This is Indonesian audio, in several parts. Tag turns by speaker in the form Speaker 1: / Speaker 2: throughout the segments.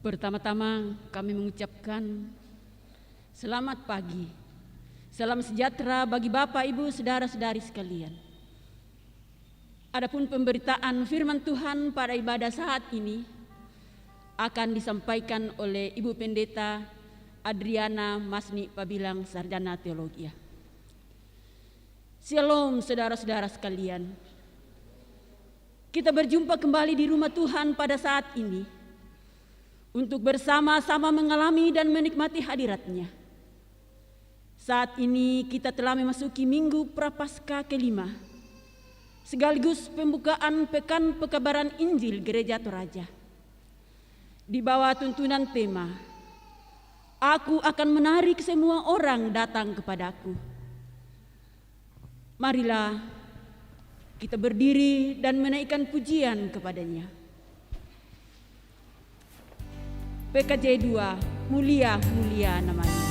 Speaker 1: Pertama-tama kami mengucapkan selamat pagi, salam sejahtera bagi Bapak, Ibu, saudara-saudari sekalian. Adapun pemberitaan firman Tuhan pada ibadah saat ini akan disampaikan oleh Ibu Pendeta Adriana Masni Pabilang, Sarjana Teologi. Shalom saudara-saudara sekalian. Kita berjumpa kembali di rumah Tuhan pada saat ini untuk bersama-sama mengalami dan menikmati hadirat-Nya. Saat ini kita telah memasuki Minggu Prapaskah kelima, sekaligus pembukaan Pekan Pekabaran Injil Gereja Toraja. Di bawah tuntunan tema, Aku akan menarik semua orang datang kepadaku. Marilah kita berdiri dan menaikkan pujian kepada-Nya. PKJ 2, Mulia Mulia namanya.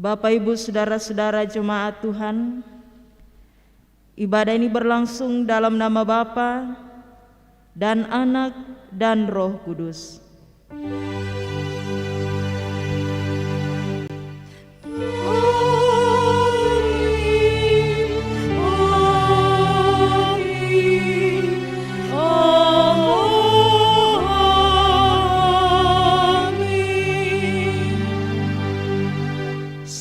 Speaker 2: Bapak, Ibu, saudara-saudara jemaat Tuhan, ibadah ini berlangsung dalam nama Bapa dan Anak dan Roh Kudus.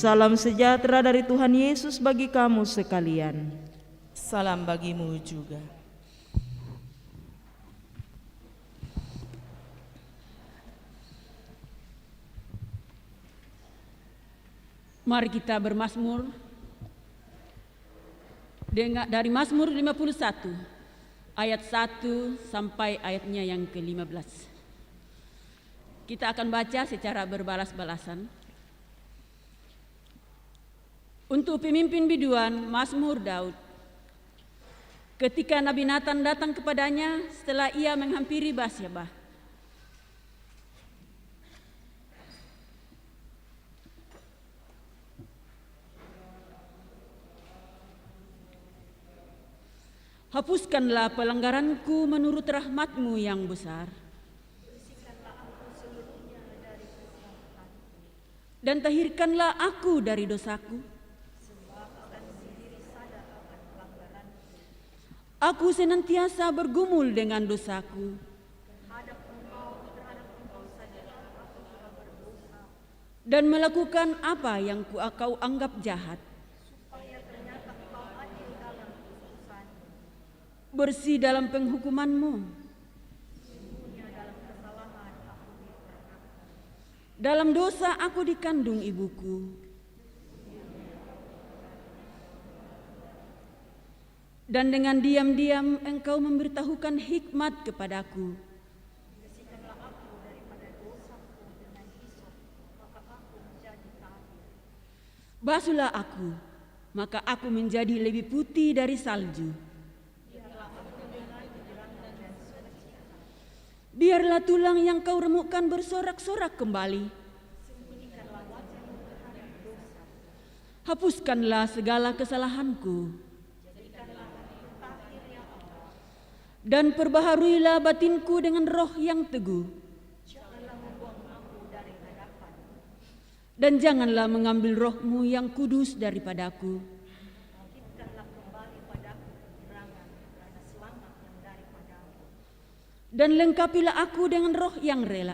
Speaker 2: Salam sejahtera dari Tuhan Yesus bagi kamu sekalian.
Speaker 3: Salam bagimu juga.
Speaker 1: Mari kita bermazmur dari Mazmur 51 ayat 1 sampai ayatnya yang ke-15. Kita akan baca secara berbalas-balasan. Untuk pemimpin biduan, Mazmur Daud. Ketika Nabi Nathan datang kepadanya setelah ia menghampiri Batsyeba. Hapuskanlah pelanggaranku menurut rahmat-Mu yang besar. Dan tahirkanlah aku dari dosaku. Aku senantiasa bergumul dengan dosaku. Dan melakukan apa yang kau anggap jahat. Bersih dalam penghukuman-Mu. Dalam dosa aku dikandung ibuku. Dan dengan diam-diam Engkau memberitahukan hikmat kepadaku. Basuhlah aku, maka aku menjadi lebih putih dari salju. Biarlah tulang yang Kau remukkan bersorak-sorak kembali. Hapuskanlah segala kesalahanku. Dan perbaharuilah batinku dengan roh yang teguh. Dan janganlah mengambil roh-Mu yang kudus daripadaku. Dan lengkapilah aku dengan roh yang rela.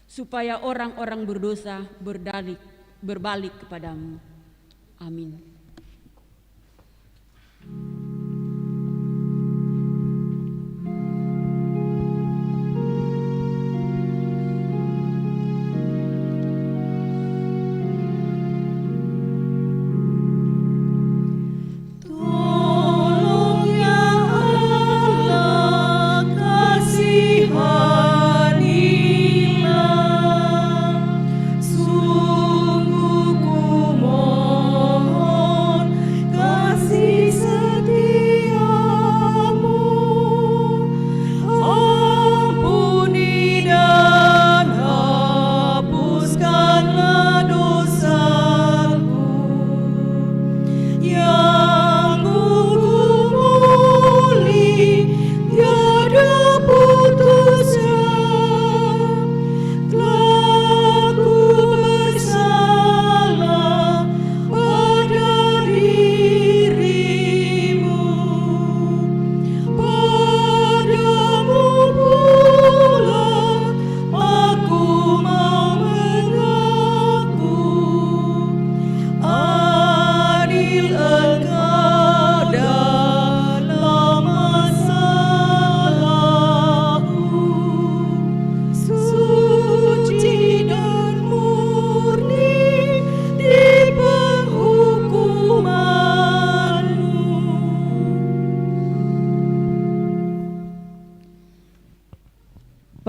Speaker 1: Supaya orang-orang berdosa berbalik kepadamu. Amin.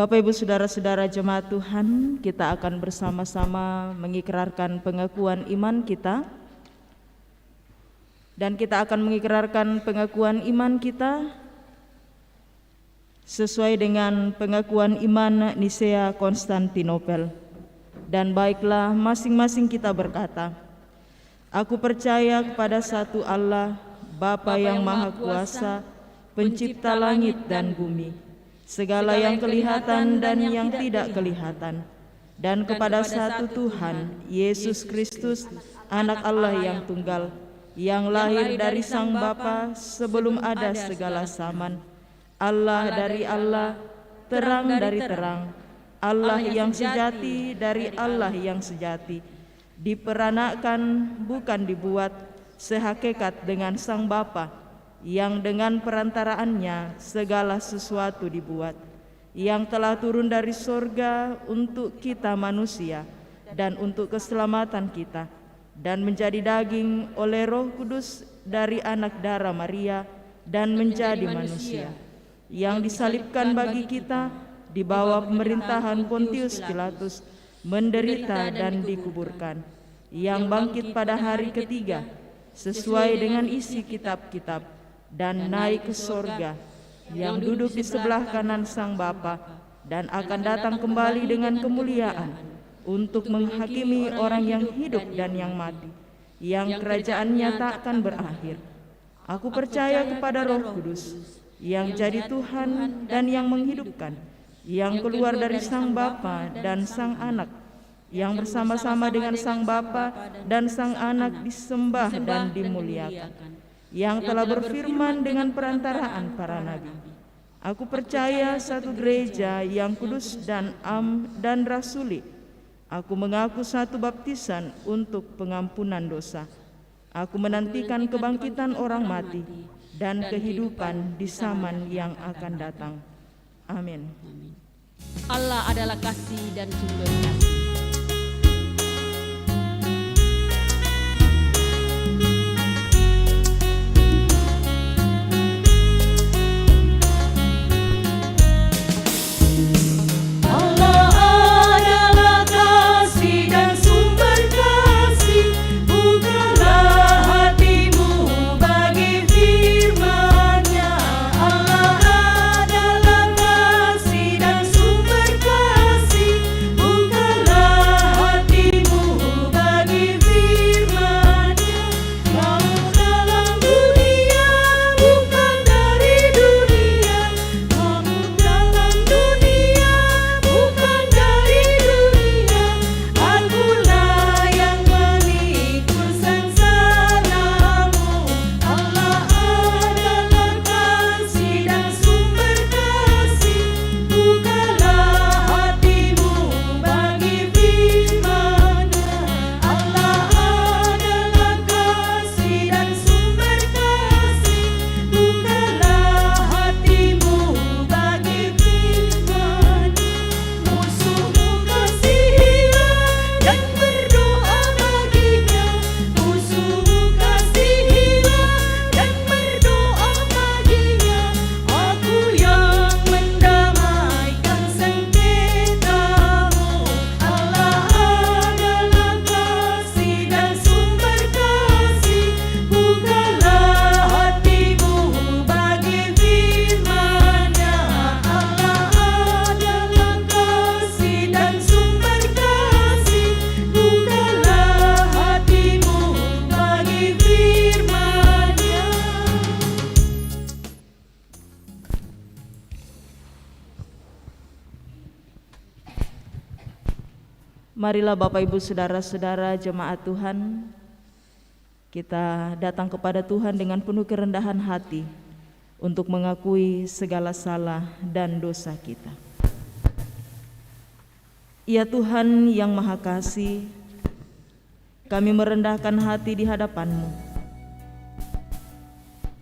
Speaker 2: Bapak Ibu Saudara-saudara jemaat Tuhan, kita akan bersama-sama mengikrarkan pengakuan iman kita. Dan kita akan mengikrarkan pengakuan iman kita sesuai dengan pengakuan iman Nisea Konstantinopel. Dan baiklah masing-masing kita berkata, aku percaya kepada satu Allah, Bapa yang Maha Kuasa, pencipta langit dan bumi, segala yang kelihatan dan yang tidak kelihatan, dan kepada satu Tuhan, Yesus Kristus, Anak Allah yang tunggal, yang lahir dari Sang Bapa sebelum ada segala zaman, Allah dari Allah, terang dari terang, Allah yang sejati dari Allah yang sejati, diperanakan bukan dibuat, sehakikat dengan Sang Bapa, yang dengan perantaraannya segala sesuatu dibuat, yang telah turun dari sorga untuk kita manusia dan untuk keselamatan kita, dan menjadi daging oleh Roh Kudus dari anak darah Maria dan menjadi manusia, yang disalibkan bagi kita di bawah pemerintahan Pontius Pilatus, menderita dan dikuburkan, yang bangkit pada hari ketiga sesuai dengan isi kitab-kitab, dan naik ke sorga, yang duduk di sebelah kanan Sang Bapa, dan akan datang kembali dengan kemuliaan untuk menghakimi orang yang hidup dan yang mati, yang kerajaannya tak akan berakhir. Aku percaya kepada Roh Kudus, yang jadi Tuhan dan yang menghidupkan, yang keluar dari Sang Bapa dan Sang Anak, yang bersama-sama dengan Sang Bapa dan Sang Anak disembah dan dimuliakan, yang telah berfirman dengan perantaraan para nabi. Aku percaya satu gereja yang kudus dan dan rasuli. Aku mengaku satu baptisan untuk pengampunan dosa. Aku menantikan kebangkitan orang mati dan kehidupan di zaman yang akan datang. Amin.
Speaker 1: Allah adalah kasih dan sumber kasih.
Speaker 2: Marilah Bapak Ibu Saudara-saudara jemaat Tuhan, kita datang kepada Tuhan dengan penuh kerendahan hati untuk mengakui segala salah dan dosa kita. Ya Tuhan yang Maha Kasih, kami merendahkan hati di hadapan-Mu.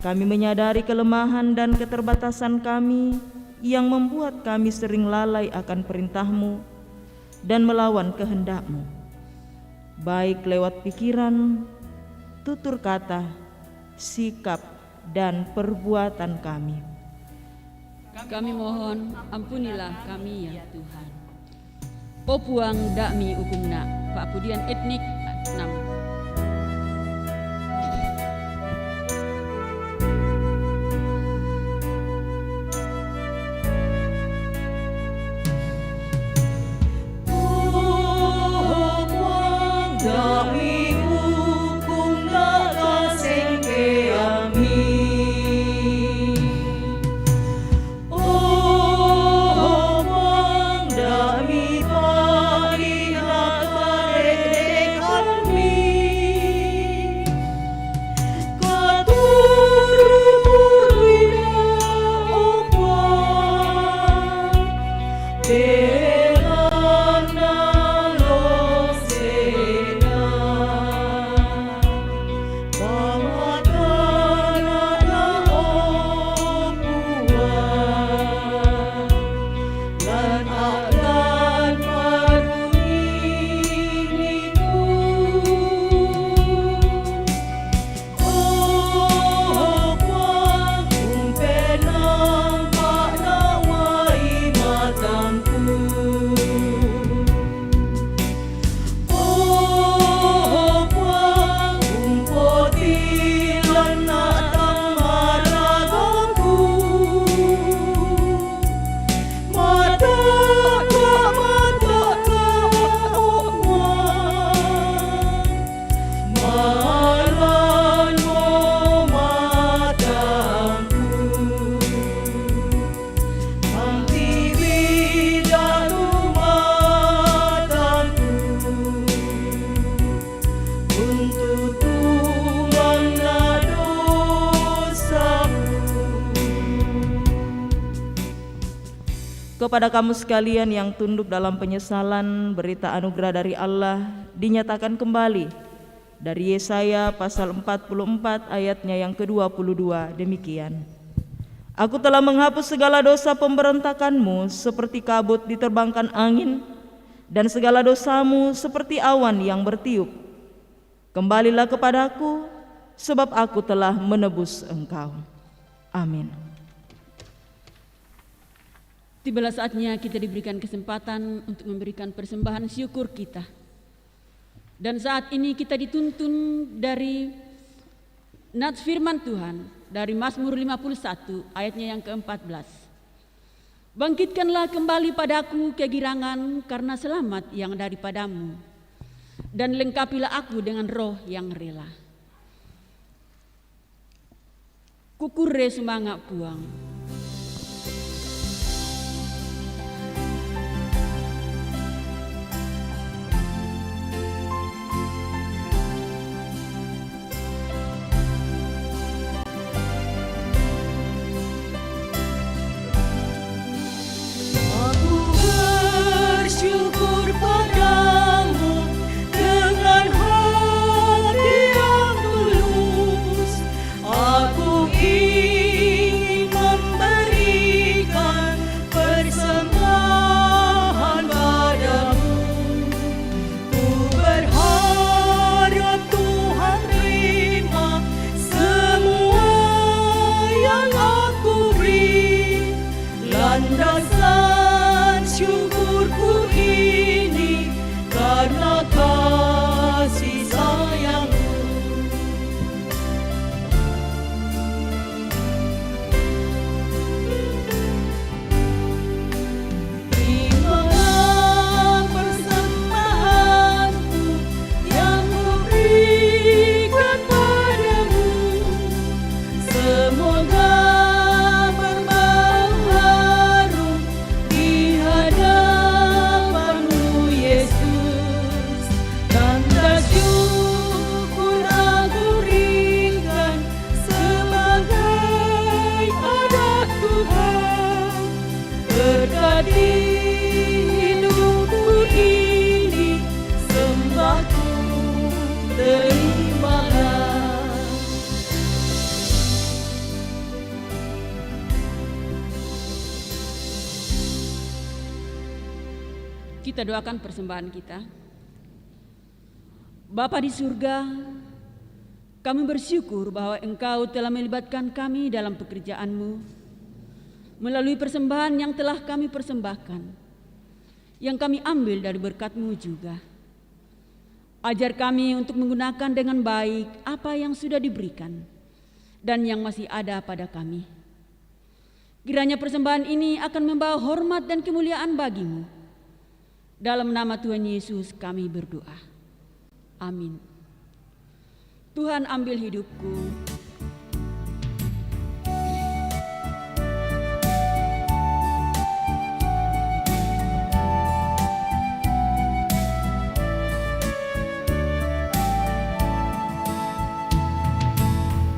Speaker 2: Kami menyadari kelemahan dan keterbatasan kami yang membuat kami sering lalai akan perintah-Mu dan melawan kehendak-Mu, baik lewat pikiran, tutur kata, sikap, dan perbuatan kami.
Speaker 1: Kami mohon ampunilah kami ya Tuhan. Popuang dakmi hukumna, Pak Pudian etnik 6.
Speaker 3: Mi
Speaker 2: Kepada kamu sekalian yang tunduk dalam penyesalan, berita anugerah dari Allah dinyatakan kembali dari Yesaya pasal 44 ayatnya yang ke-22 demikian. Aku telah menghapus segala dosa pemberontakanmu seperti kabut diterbangkan angin, dan segala dosamu seperti awan yang bertiup. Kembalilah kepadaku, sebab aku telah menebus engkau. Amin.
Speaker 1: Tibalah saatnya kita diberikan kesempatan untuk memberikan persembahan syukur kita. Dan saat ini kita dituntun dari nats firman Tuhan dari Mazmur 51 ayatnya yang ke-14. Bangkitkanlah kembali padaku kegirangan karena selamat yang daripadamu, dan lengkapilah aku dengan roh yang rela. Kukure sumangak puang.
Speaker 3: Bersyukur padamu dengan hati yang tulus. Aku ingin memberikan persembahan padamu. Ku berharap Tuhan terima semua yang aku beri. Landasan syukurku ini karena kasih sayangmu. Terimalah persembahanku yang kuberikan padamu. Semoga berbau harum di hadapanmu, Yesus. Tanda syukur aku berikan sebagai adat Tuhan. Berkati hidupku ini, sembahku terimalah.
Speaker 1: Kita doakan persembahan kita. Bapa di surga, kami bersyukur bahwa Engkau telah melibatkan kami dalam pekerjaan-Mu melalui persembahan yang telah kami persembahkan, yang kami ambil dari berkat-Mu juga. Ajar kami untuk menggunakan dengan baik apa yang sudah diberikan dan yang masih ada pada kami. Kiranya persembahan ini akan membawa hormat dan kemuliaan bagi-Mu. Dalam nama Tuhan Yesus kami berdoa. Amin. Tuhan ambil hidupku.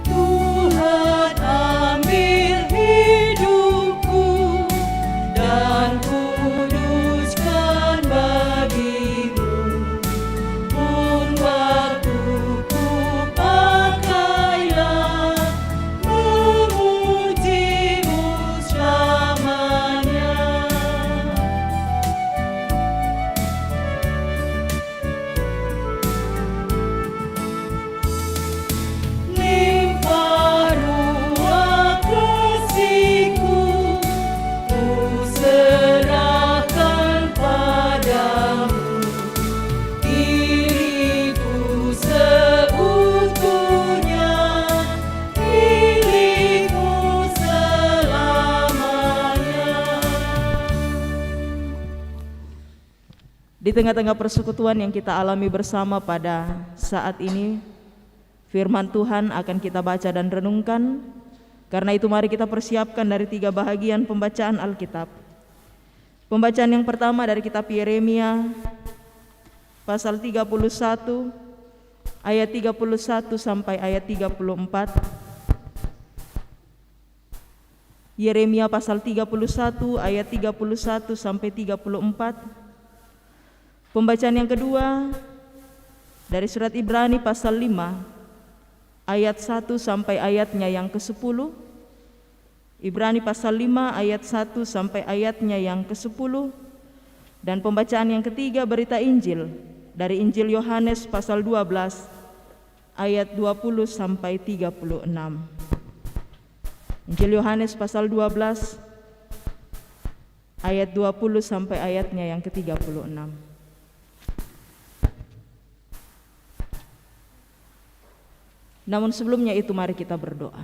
Speaker 3: Tuhan ambil hidupku dan kuduskan bagimu. Pun waktuku pakailah memujimu selamanya. Limpah ruah kasih-Ku, Ku serahkan padamu. Diriku seutuhnya, milik-Mu selamanya.
Speaker 2: Di tengah-tengah persekutuan yang kita alami bersama pada saat ini, firman Tuhan akan kita baca dan renungkan. Karena itu mari kita persiapkan dari 3 bahagian pembacaan Alkitab. Pembacaan yang pertama dari kitab Yeremia pasal 31 ayat 31 sampai ayat 34. Yeremia pasal 31 ayat 31 sampai 34. Pembacaan yang kedua dari surat Ibrani pasal 5 ayat 1 sampai ayatnya yang ke-10. Ibrani pasal 5 ayat 1 sampai ayatnya yang ke-10. Dan pembacaan yang ketiga berita Injil dari Injil Yohanes pasal 12 ayat 20 sampai 36. Injil Yohanes pasal 12 ayat 20 sampai ayatnya yang ke-36. Namun sebelumnya itu mari kita berdoa.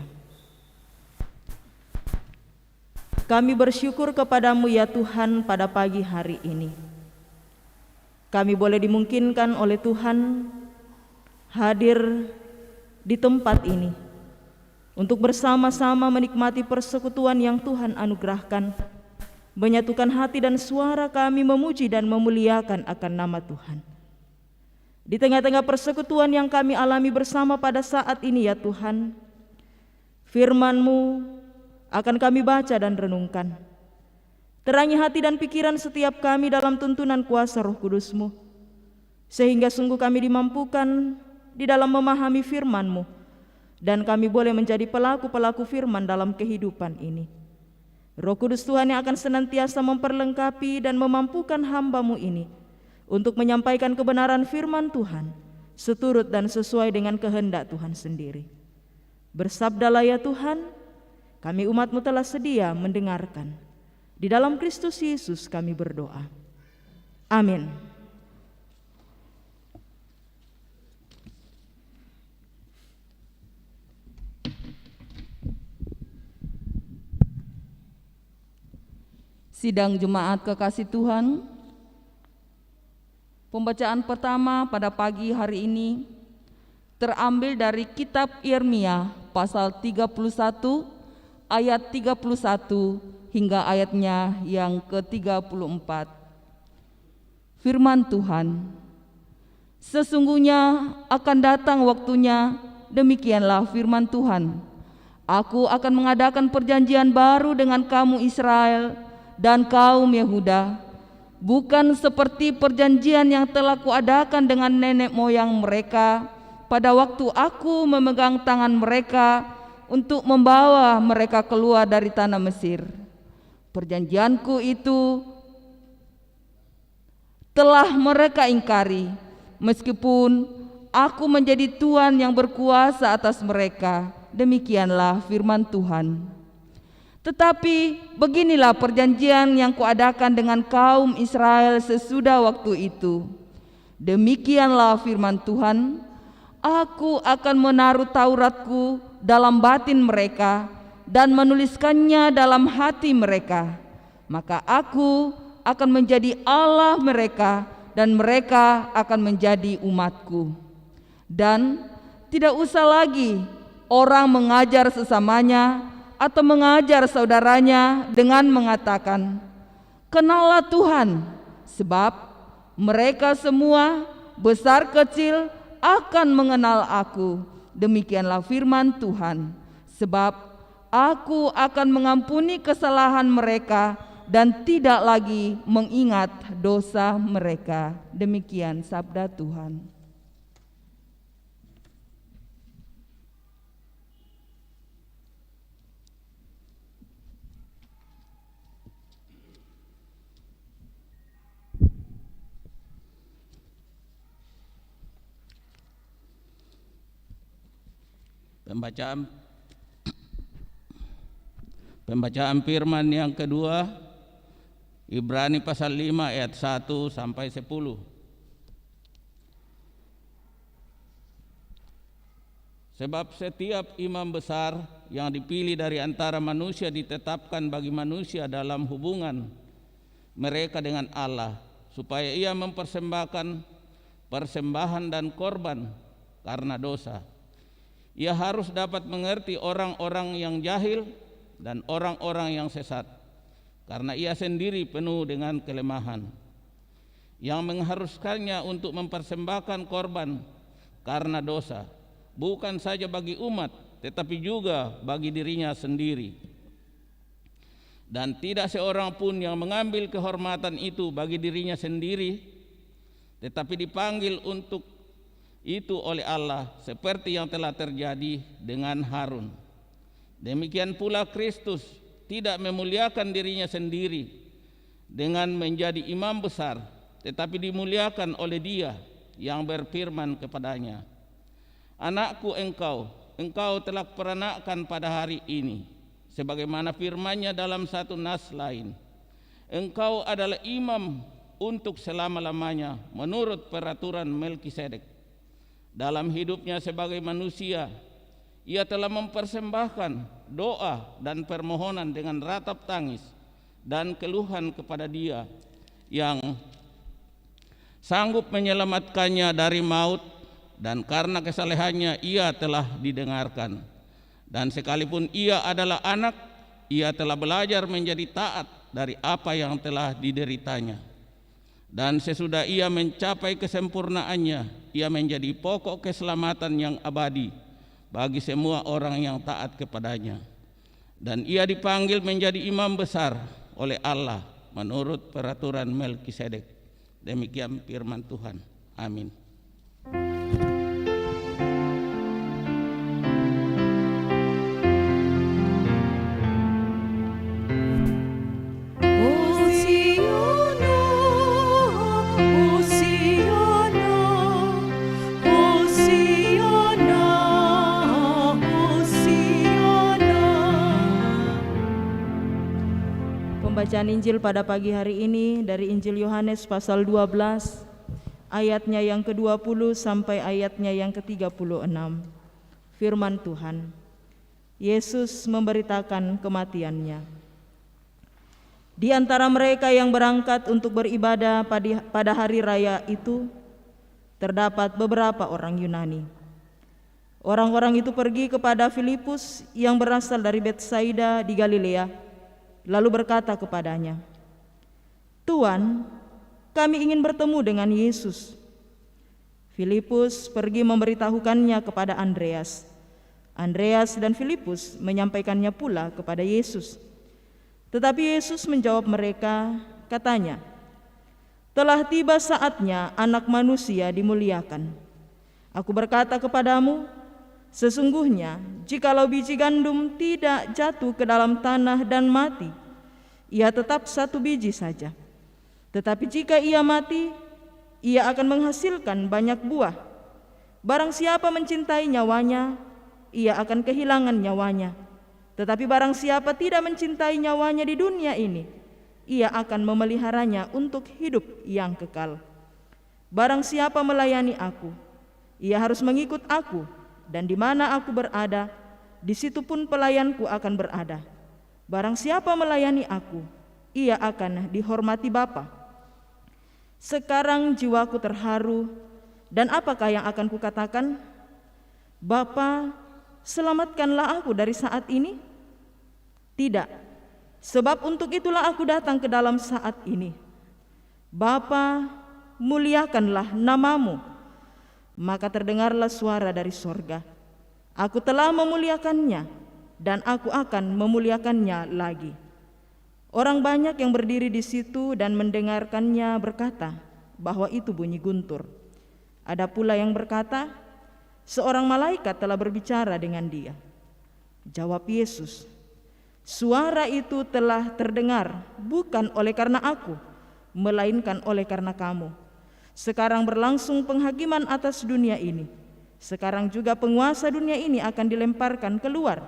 Speaker 2: Kami bersyukur kepadamu ya Tuhan pada pagi hari ini. Kami boleh dimungkinkan oleh Tuhan hadir di tempat ini untuk bersama-sama menikmati persekutuan yang Tuhan anugerahkan, menyatukan hati dan suara kami memuji dan memuliakan akan nama Tuhan. Di tengah-tengah persekutuan yang kami alami bersama pada saat ini ya Tuhan, firman-Mu akan kami baca dan renungkan. Terangi hati dan pikiran setiap kami dalam tuntunan kuasa Roh Kudus-Mu, sehingga sungguh kami dimampukan di dalam memahami firman-Mu, dan kami boleh menjadi pelaku-pelaku firman dalam kehidupan ini. Roh Kudus Tuhan yang akan senantiasa memperlengkapi dan memampukan hamba-Mu ini untuk menyampaikan kebenaran firman Tuhan seturut dan sesuai dengan kehendak Tuhan sendiri. Bersabdalah ya Tuhan, kami umat-Mu telah sedia mendengarkan. Di dalam Kristus Yesus kami berdoa. Amin.
Speaker 4: Sidang Jemaat kekasih Tuhan, pembacaan pertama pada pagi hari ini terambil dari kitab Yeremia pasal 31 ayat 31 hingga ayatnya yang ke-34. Firman Tuhan, sesungguhnya akan datang waktunya, demikianlah firman Tuhan, aku akan mengadakan perjanjian baru dengan kamu Israel dan kaum Yehuda, bukan seperti perjanjian yang telah kuadakan dengan nenek moyang mereka pada waktu aku memegang tangan mereka untuk membawa mereka keluar dari tanah Mesir. Perjanjianku itu telah mereka ingkari, meskipun aku menjadi Tuhan yang berkuasa atas mereka. Demikianlah firman Tuhan. Tetapi beginilah perjanjian yang kuadakan dengan kaum Israel sesudah waktu itu. Demikianlah firman Tuhan, aku akan menaruh Tauratku dalam batin mereka dan menuliskannya dalam hati mereka. Maka aku akan menjadi Allah mereka dan mereka akan menjadi umatku. Dan tidak usah lagi orang mengajar sesamanya atau mengajar saudaranya dengan mengatakan, kenallah Tuhan, sebab mereka semua besar kecil akan mengenal aku. Demikianlah firman Tuhan, sebab aku akan mengampuni kesalahan mereka dan tidak lagi mengingat dosa mereka. Demikian sabda Tuhan.
Speaker 5: Pembacaan firman yang kedua, Ibrani pasal 5 ayat 1 sampai 10. Sebab setiap imam besar yang dipilih dari antara manusia ditetapkan bagi manusia dalam hubungan mereka dengan Allah, supaya ia mempersembahkan persembahan dan korban karena dosa. Ia harus dapat mengerti orang-orang yang jahil dan orang-orang yang sesat, karena ia sendiri penuh dengan kelemahan, yang mengharuskannya untuk mempersembahkan korban karena dosa, bukan saja bagi umat, tetapi juga bagi dirinya sendiri. dan tidak seorang pun yang mengambil kehormatan itu bagi dirinya sendiri, tetapi dipanggil untuk itu oleh Allah seperti yang telah terjadi dengan Harun. Demikian pula Kristus tidak memuliakan dirinya sendiri dengan menjadi imam besar, tetapi dimuliakan oleh Dia yang berfirman kepadanya, "Anakku, engkau telah kuperanakkan pada hari ini." Sebagaimana firman-Nya dalam satu nas lain, "Engkau adalah imam untuk selama-lamanya menurut peraturan Melkisedek." Dalam hidupnya sebagai manusia, Ia telah mempersembahkan doa dan permohonan dengan ratap tangis dan keluhan kepada Dia yang sanggup menyelamatkannya dari maut, dan karena kesalehannya Ia telah didengarkan. Dan sekalipun Ia adalah anak, Ia telah belajar menjadi taat dari apa yang telah dideritanya. Dan sesudah Ia mencapai kesempurnaannya, Ia menjadi pokok keselamatan yang abadi bagi semua orang yang taat kepadanya. Dan Ia dipanggil menjadi imam besar oleh Allah menurut peraturan Melkisedek. Demikian firman Tuhan. Amin.
Speaker 2: Pembacaan Injil pada pagi hari ini dari Injil Yohanes pasal 12 ayatnya yang ke-20 sampai ayatnya yang ke-36. Firman Tuhan. Yesus memberitakan kematiannya. Di antara mereka yang berangkat untuk beribadah pada hari raya itu terdapat beberapa orang Yunani. Orang-orang itu pergi kepada Filipus yang berasal dari Betsaida di Galilea, lalu berkata kepadanya, "Tuan, kami ingin bertemu dengan Yesus." Filipus pergi memberitahukannya kepada Andreas. Andreas dan Filipus menyampaikannya pula kepada Yesus. Tetapi Yesus menjawab mereka, katanya, "Telah tiba saatnya Anak Manusia dimuliakan. Aku berkata kepadamu, sesungguhnya jikalau biji gandum tidak jatuh ke dalam tanah dan mati, ia tetap satu biji saja. Tetapi jika ia mati, ia akan menghasilkan banyak buah. Barang siapa mencintai nyawanya, ia akan kehilangan nyawanya. Tetapi barang siapa tidak mencintai nyawanya di dunia ini, ia akan memeliharanya untuk hidup yang kekal. Barang siapa melayani aku, ia harus mengikut aku, dan di mana aku berada, di situ pun pelayanku akan berada. Barang siapa melayani aku, ia akan dihormati Bapa. Sekarang jiwaku terharu, dan apakah yang akan kukatakan? Bapa, selamatkanlah aku dari saat ini? Tidak, sebab untuk itulah aku datang ke dalam saat ini. Bapa, muliakanlah namamu. Maka terdengarlah suara dari sorga, "Aku telah memuliakannya, dan aku akan memuliakannya lagi." Orang banyak yang berdiri di situ dan mendengarkannya berkata bahwa itu bunyi guntur. Ada pula yang berkata, "Seorang malaikat telah berbicara dengan dia." Jawab Yesus, "Suara itu telah terdengar bukan oleh karena aku, melainkan oleh karena kamu. Sekarang berlangsung penghakiman atas dunia ini. Sekarang juga penguasa dunia ini akan dilemparkan keluar.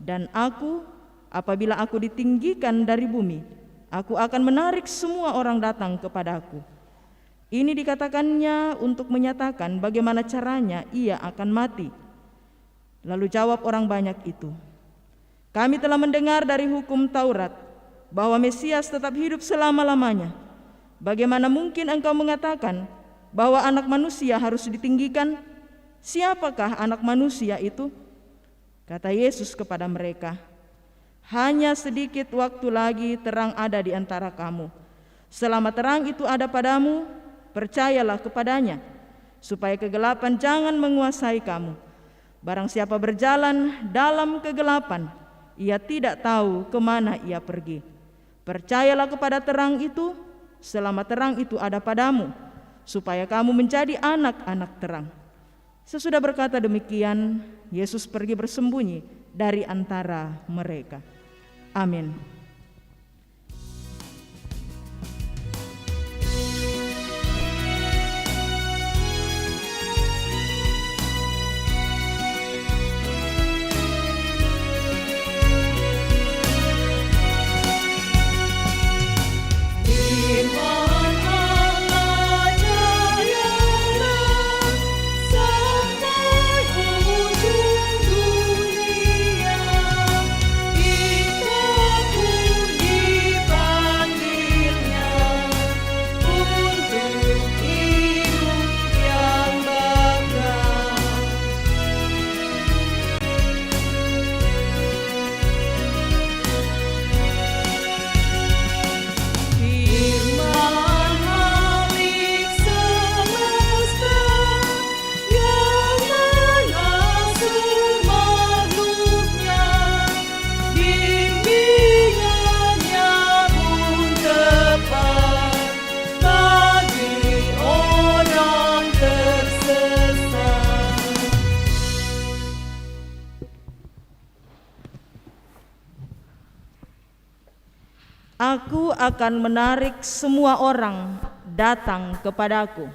Speaker 2: Dan aku, apabila aku ditinggikan dari bumi, aku akan menarik semua orang datang kepadaku." Ini dikatakannya untuk menyatakan bagaimana caranya ia akan mati. Lalu jawab orang banyak itu, "Kami telah mendengar dari hukum Taurat bahwa Mesias tetap hidup selama-lamanya. Bagaimana mungkin engkau mengatakan bahwa Anak Manusia harus ditinggikan? Siapakah Anak Manusia itu?" Kata Yesus kepada mereka, "Hanya sedikit waktu lagi terang ada di antara kamu. Selama terang itu ada padamu, percayalah kepadanya, supaya kegelapan jangan menguasai kamu. Barang siapa berjalan dalam kegelapan, ia tidak tahu kemana ia pergi. Percayalah kepada terang itu selama terang itu ada padamu, supaya kamu menjadi anak-anak terang. Sesudah berkata demikian, Yesus pergi bersembunyi dari antara mereka. Amin.
Speaker 3: Firman Allah jayalah sampai ujung dunia. Kita pun dipanggilnya untuk hidup yang bakal. Firman Halik semesta yang mengasuh makhluknya, bimbingannya pun tepat bagi orang tersesat.
Speaker 2: Aku akan menarik semua orang datang kepadaku.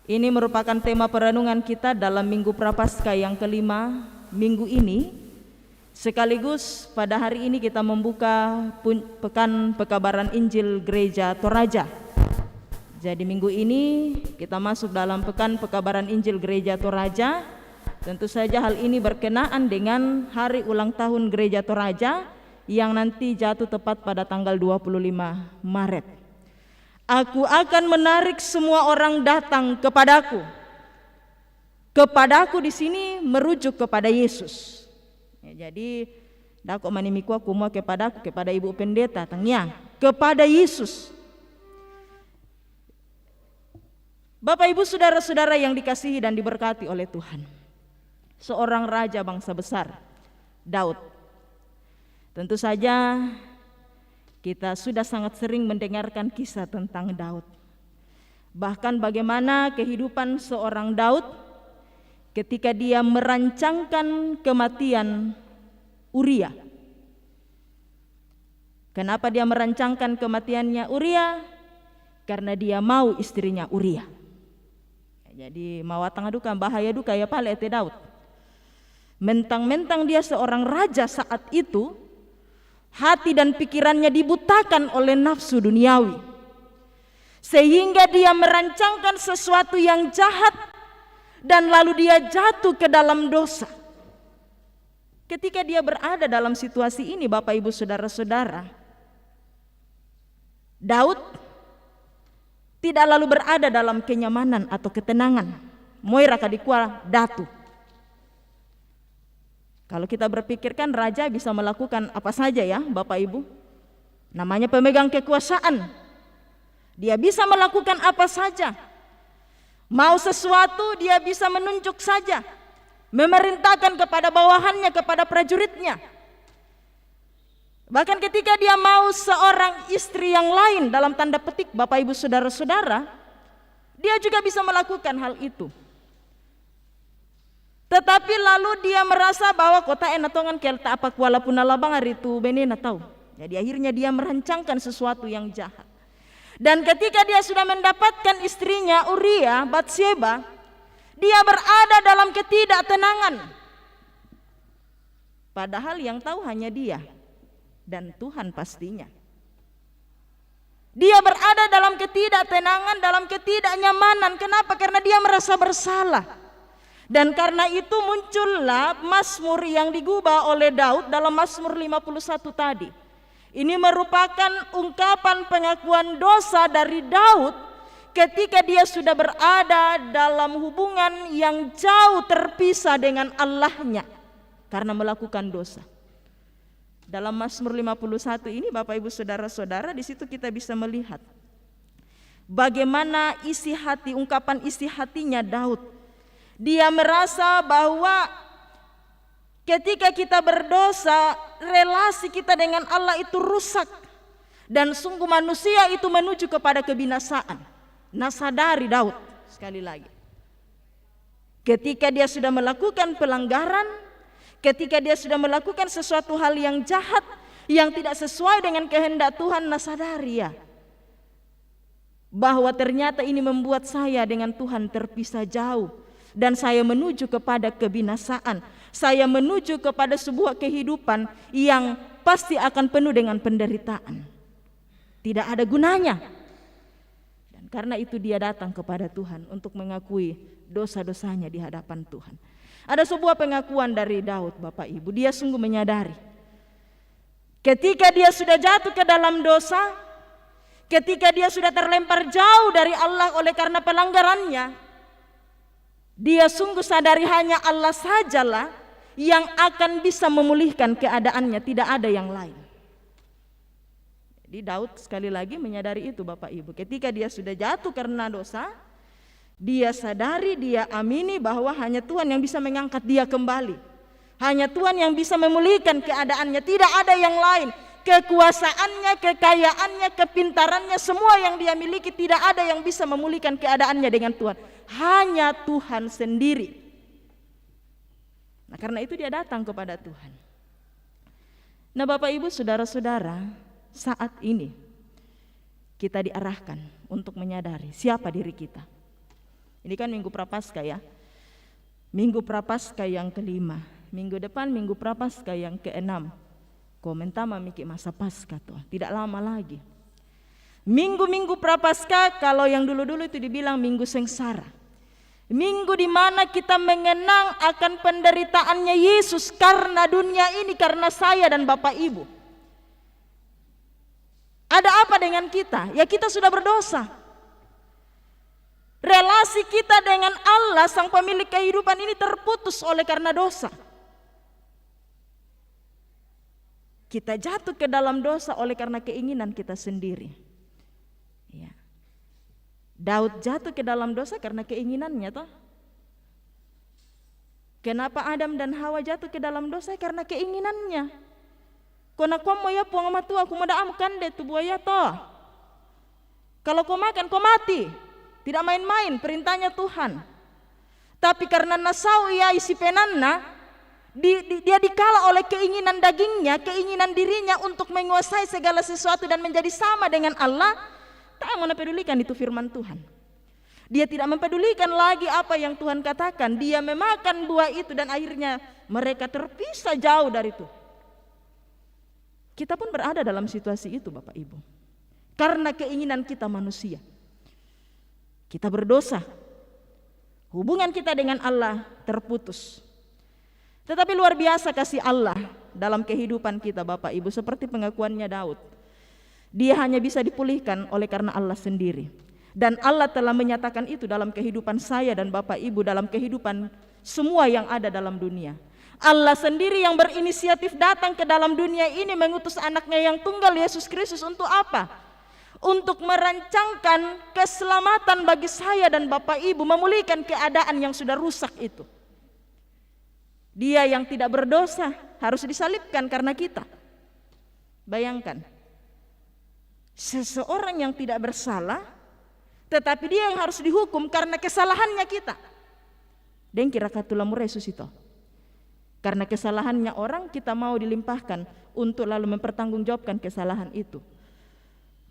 Speaker 2: Ini merupakan tema perenungan kita dalam Minggu Prapaskah yang kelima minggu ini. Sekaligus pada hari ini kita membuka Pekan Pekabaran Injil Gereja Toraja. Jadi minggu ini kita masuk dalam Pekan Pekabaran Injil Gereja Toraja. Tentu saja hal ini berkenaan dengan hari ulang tahun Gereja Toraja yang nanti jatuh tepat pada tanggal 25 Maret. Aku akan menarik semua orang datang kepadaku. Kepadaku di sini merujuk kepada Yesus. Ya, jadi dako manimiku aku mau kepadaku, kepada Ibu Pendeta tangnya, kepada Yesus. Bapak Ibu saudara-saudara yang dikasihi dan diberkati oleh Tuhan. Seorang raja bangsa besar, Daud. Tentu saja kita sudah sangat sering mendengarkan kisah tentang Daud. Bahkan bagaimana kehidupan seorang Daud ketika dia merancangkan kematian Uria. Kenapa dia merancangkan kematiannya Uria? Karena dia mau istrinya Uria. Jadi mawatang adukan bahaya duka ya pale ete Daud. Mentang-mentang dia seorang raja saat itu, hati dan pikirannya dibutakan oleh nafsu duniawi, sehingga dia merancangkan sesuatu yang jahat dan lalu dia jatuh ke dalam dosa. Ketika dia berada dalam situasi ini, Bapak Ibu saudara-saudara, Daud tidak lalu berada dalam kenyamanan atau ketenangan. Moira kadikwa datu. Kalau kita berpikirkan raja bisa melakukan apa saja ya Bapak Ibu. Namanya pemegang kekuasaan. Dia bisa melakukan apa saja. Mau sesuatu dia bisa menunjuk saja. Memerintahkan kepada bawahannya, kepada prajuritnya. Bahkan ketika dia mau seorang istri yang lain, dalam tanda petik Bapak Ibu saudara-saudara, dia juga bisa melakukan hal itu. Tetapi lalu dia merasa bahwa kota enatongan kelta apa kuala punalabang hari itu benena tahu. Jadi akhirnya dia merancangkan sesuatu yang jahat. Dan ketika dia sudah mendapatkan istrinya Uria, Batsheba, dia berada dalam ketidaktenangan. Padahal yang tahu hanya dia dan Tuhan pastinya. Dia berada dalam ketidaktenangan, dalam ketidaknyamanan. Kenapa? Karena dia merasa bersalah. Dan karena itu muncullah Mazmur yang digubah oleh Daud dalam Mazmur 51 tadi. Ini merupakan ungkapan pengakuan dosa dari Daud ketika dia sudah berada dalam hubungan yang jauh terpisah dengan Allahnya karena melakukan dosa. Dalam Mazmur 51 ini Bapak Ibu saudara-saudara, di situ kita bisa melihat bagaimana isi hati, ungkapan isi hatinya Daud. Dia merasa bahwa Ketika kita berdosa, relasi kita dengan Allah itu rusak. Dan sungguh manusia itu menuju kepada kebinasaan. Nah, sadari Daud sekali lagi. Ketika dia sudah melakukan pelanggaran, ketika dia sudah melakukan sesuatu hal yang jahat, yang tidak sesuai dengan kehendak Tuhan, nah sadari ya, bahwa ternyata ini membuat saya dengan Tuhan terpisah jauh. Dan saya menuju kepada kebinasaan. Saya menuju kepada sebuah kehidupan yang pasti akan penuh dengan penderitaan. Tidak ada gunanya. Dan karena itu dia datang kepada Tuhan untuk mengakui dosa-dosanya di hadapan Tuhan. Ada sebuah pengakuan dari Daud, Bapak Ibu. Dia sungguh menyadari ketika dia sudah jatuh ke dalam dosa, ketika dia sudah terlempar jauh dari Allah oleh karena pelanggarannya, dia sungguh sadari hanya Allah sajalah yang akan bisa memulihkan keadaannya, tidak ada yang lain. Jadi Daud sekali lagi menyadari itu, Bapak Ibu. Ketika dia sudah jatuh karena dosa, dia sadari, dia amini bahwa hanya Tuhan yang bisa mengangkat dia kembali. Hanya Tuhan yang bisa memulihkan keadaannya, tidak ada yang lain. Kekuasaannya, kekayaannya, kepintarannya, semua yang dia miliki, tidak ada yang bisa memulihkan keadaannya dengan Tuhan. Hanya Tuhan sendiri. Nah, karena itu dia datang kepada Tuhan. Nah, Bapak Ibu, saudara-saudara, saat ini kita diarahkan untuk menyadari siapa diri kita. Ini kan Minggu Prapaskah ya. Minggu Prapaskah yang kelima. Minggu depan Minggu Prapaskah yang keenam. Komentar memikir masa Paskah tuh, tidak lama lagi. Minggu-minggu Prapaskah kalau yang dulu-dulu itu dibilang minggu sengsara. Minggu di mana kita mengenang akan penderitaannya Yesus karena dunia ini, karena saya dan Bapak Ibu. Ada apa dengan kita? Ya kita sudah berdosa. Relasi kita dengan Allah sang pemilik kehidupan ini terputus oleh karena dosa. Kita jatuh ke dalam dosa oleh karena keinginan kita sendiri. Ya. Daud jatuh ke dalam dosa karena keinginannya toh. Kenapa Adam dan Hawa jatuh ke dalam dosa? Karena keinginannya. Kona kau mau ya puang sama tua, aku mau makan deh tu buaya toh. Kalau kau makan kau mati. Tidak main-main perintahnya Tuhan. Tapi karena nasau ia isi penanna, dia dikala oleh keinginan dagingnya, keinginan dirinya untuk menguasai segala sesuatu dan menjadi sama dengan Allah. Tak mempedulikan itu firman Tuhan. Dia tidak mempedulikan lagi apa yang Tuhan katakan. Dia memakan buah itu dan akhirnya mereka terpisah jauh dari itu. Kita pun berada dalam situasi itu, Bapak Ibu. Karena keinginan kita manusia. Kita berdosa. Hubungan kita dengan Allah terputus. Tetapi luar biasa kasih Allah dalam kehidupan kita, Bapak Ibu, seperti pengakuannya Daud. Dia hanya bisa dipulihkan oleh karena Allah sendiri. Dan Allah telah menyatakan itu dalam kehidupan saya dan Bapak Ibu, dalam kehidupan semua yang ada dalam dunia. Allah sendiri yang berinisiatif datang ke dalam dunia ini mengutus anaknya yang tunggal Yesus Kristus untuk apa? Untuk merancangkan keselamatan bagi saya dan Bapak Ibu, memulihkan keadaan yang sudah rusak itu. Dia yang tidak berdosa harus disalibkan karena kita. Bayangkan, seseorang yang tidak bersalah, tetapi dia yang harus dihukum karena kesalahannya kita. Dan kira katulah Yesus itu. Karena kesalahannya orang, kita mau dilimpahkan untuk lalu mempertanggungjawabkan kesalahan itu.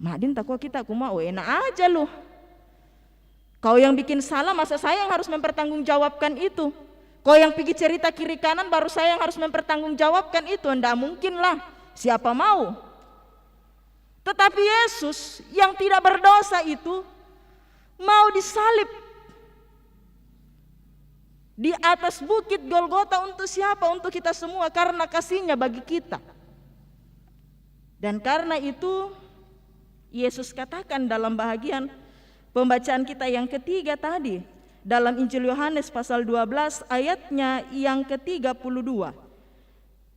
Speaker 2: Madin takwa kita, aku mau enak aja loh. Kau yang bikin salah, masa saya yang harus mempertanggungjawabkan itu? Kau yang pergi cerita kiri kanan, baru saya yang harus mempertanggungjawabkan itu? Tidak mungkin lah, siapa mau? Tetapi Yesus yang tidak berdosa itu mau disalib di atas bukit Golgota untuk siapa? Untuk kita semua, karena kasihnya bagi kita. Dan karena itu Yesus katakan dalam bahagian pembacaan kita yang ketiga tadi, dalam Injil Yohanes pasal 12 ayatnya yang ke-32.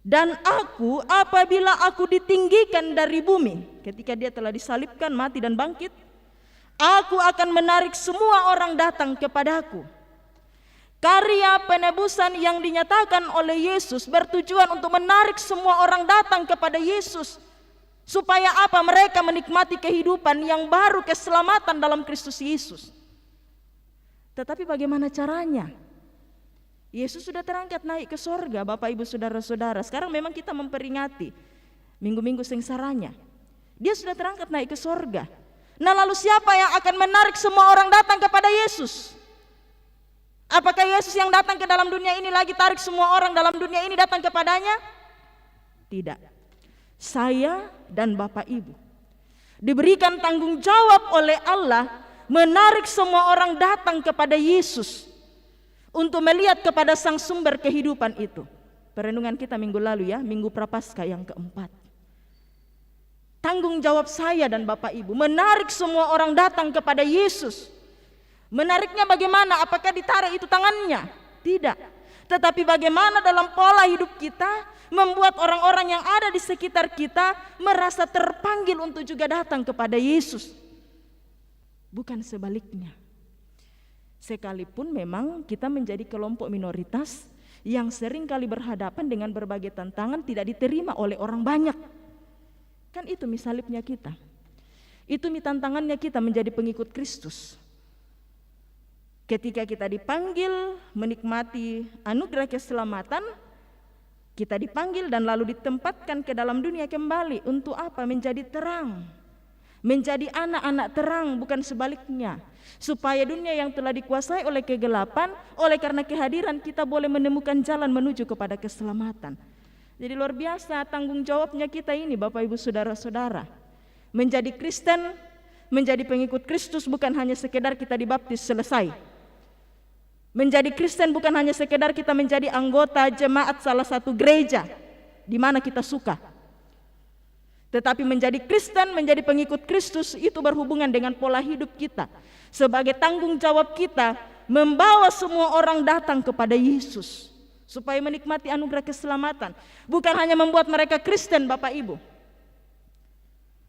Speaker 2: Dan aku, apabila aku ditinggikan dari bumi, ketika dia telah disalibkan, mati dan bangkit, aku akan menarik semua orang datang kepadaku. Karya penebusan yang dinyatakan oleh Yesus bertujuan untuk menarik semua orang datang kepada Yesus. Supaya apa? Mereka menikmati kehidupan yang baru, keselamatan dalam Kristus Yesus. Tetapi bagaimana caranya? Yesus sudah terangkat naik ke sorga, Bapak Ibu Saudara-saudara. Sekarang memang kita memperingati minggu-minggu sengsaranya. Dia sudah terangkat naik ke sorga. Nah, lalu siapa yang akan menarik semua orang datang kepada Yesus? Apakah Yesus yang datang ke dalam dunia ini lagi tarik semua orang dalam dunia ini datang kepadanya? Tidak. Saya dan Bapak Ibu diberikan tanggung jawab oleh Allah menarik semua orang datang kepada Yesus untuk melihat kepada sang sumber kehidupan itu. Perenungan kita minggu lalu ya, Minggu Prapaskah yang keempat. Tanggung jawab saya dan Bapak Ibu menarik semua orang datang kepada Yesus. Menariknya bagaimana? Apakah ditarik itu tangannya? Tidak. Tetapi bagaimana dalam pola hidup kita membuat orang-orang yang ada di sekitar kita merasa terpanggil untuk juga datang kepada Yesus. Bukan sebaliknya. Sekalipun memang kita menjadi kelompok minoritas yang sering kali berhadapan dengan berbagai tantangan tidak diterima oleh orang banyak. Kan itu misalipnya kita. Itu tantangannya kita menjadi pengikut Kristus. Ketika kita dipanggil menikmati anugerah keselamatan, kita dipanggil dan lalu ditempatkan ke dalam dunia kembali. Untuk apa? Menjadi terang. Menjadi anak-anak terang, bukan sebaliknya. Supaya dunia yang telah dikuasai oleh kegelapan, oleh karena kehadiran kita boleh menemukan jalan menuju kepada keselamatan. Jadi luar biasa tanggung jawabnya kita ini, Bapak Ibu Saudara-saudara. Menjadi Kristen, menjadi pengikut Kristus bukan hanya sekedar kita dibaptis selesai. Menjadi Kristen bukan hanya sekedar kita menjadi anggota jemaat salah satu gereja di mana kita suka. Tetapi menjadi Kristen, menjadi pengikut Kristus itu berhubungan dengan pola hidup kita. Sebagai tanggung jawab kita membawa semua orang datang kepada Yesus supaya menikmati anugerah keselamatan. Bukan hanya membuat mereka Kristen, Bapak Ibu.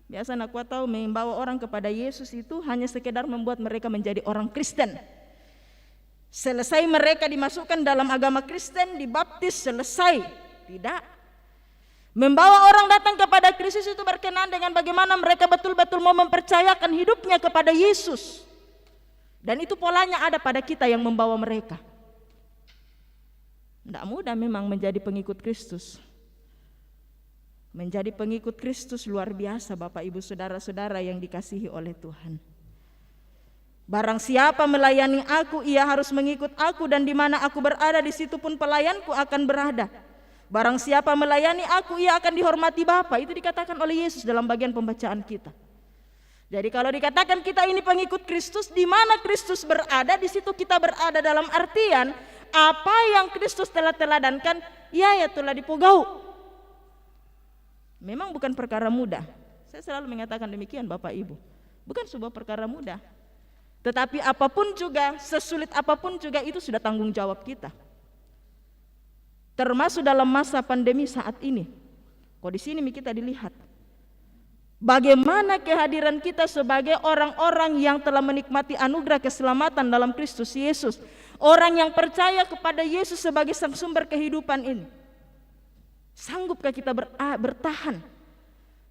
Speaker 2: Biasa aku tahu membawa orang kepada Yesus itu hanya sekedar membuat mereka menjadi orang Kristen. Selesai mereka dimasukkan dalam agama Kristen, dibaptis, selesai. Tidak. Membawa orang datang kepada Kristus itu berkenaan dengan bagaimana mereka betul-betul mau mempercayakan hidupnya kepada Yesus. Dan itu polanya ada pada kita yang membawa mereka. Tidak mudah memang menjadi pengikut Kristus. Menjadi pengikut Kristus luar biasa, Bapak Ibu Saudara-saudara yang dikasihi oleh Tuhan. Barang siapa melayani aku, ia harus mengikut aku, dan di mana aku berada di situ pun pelayanku akan berada. Barang siapa melayani aku, ia akan dihormati Bapa. Itu dikatakan oleh Yesus dalam bagian pembacaan kita. Jadi kalau dikatakan kita ini pengikut Kristus, di mana Kristus berada, di situ kita berada, dalam artian apa yang Kristus telah teladankan, ya telah dipugau. Memang bukan perkara mudah. Saya selalu mengatakan demikian, Bapak Ibu. Bukan sebuah perkara mudah. Tetapi apapun juga, sesulit apapun juga, itu sudah tanggung jawab kita. Termasuk dalam masa pandemi saat ini. Kok di sini kita dilihat bagaimana kehadiran kita sebagai orang-orang yang telah menikmati anugerah keselamatan dalam Kristus Yesus. Orang yang percaya kepada Yesus sebagai sang sumber kehidupan ini. Sanggupkah kita bertahan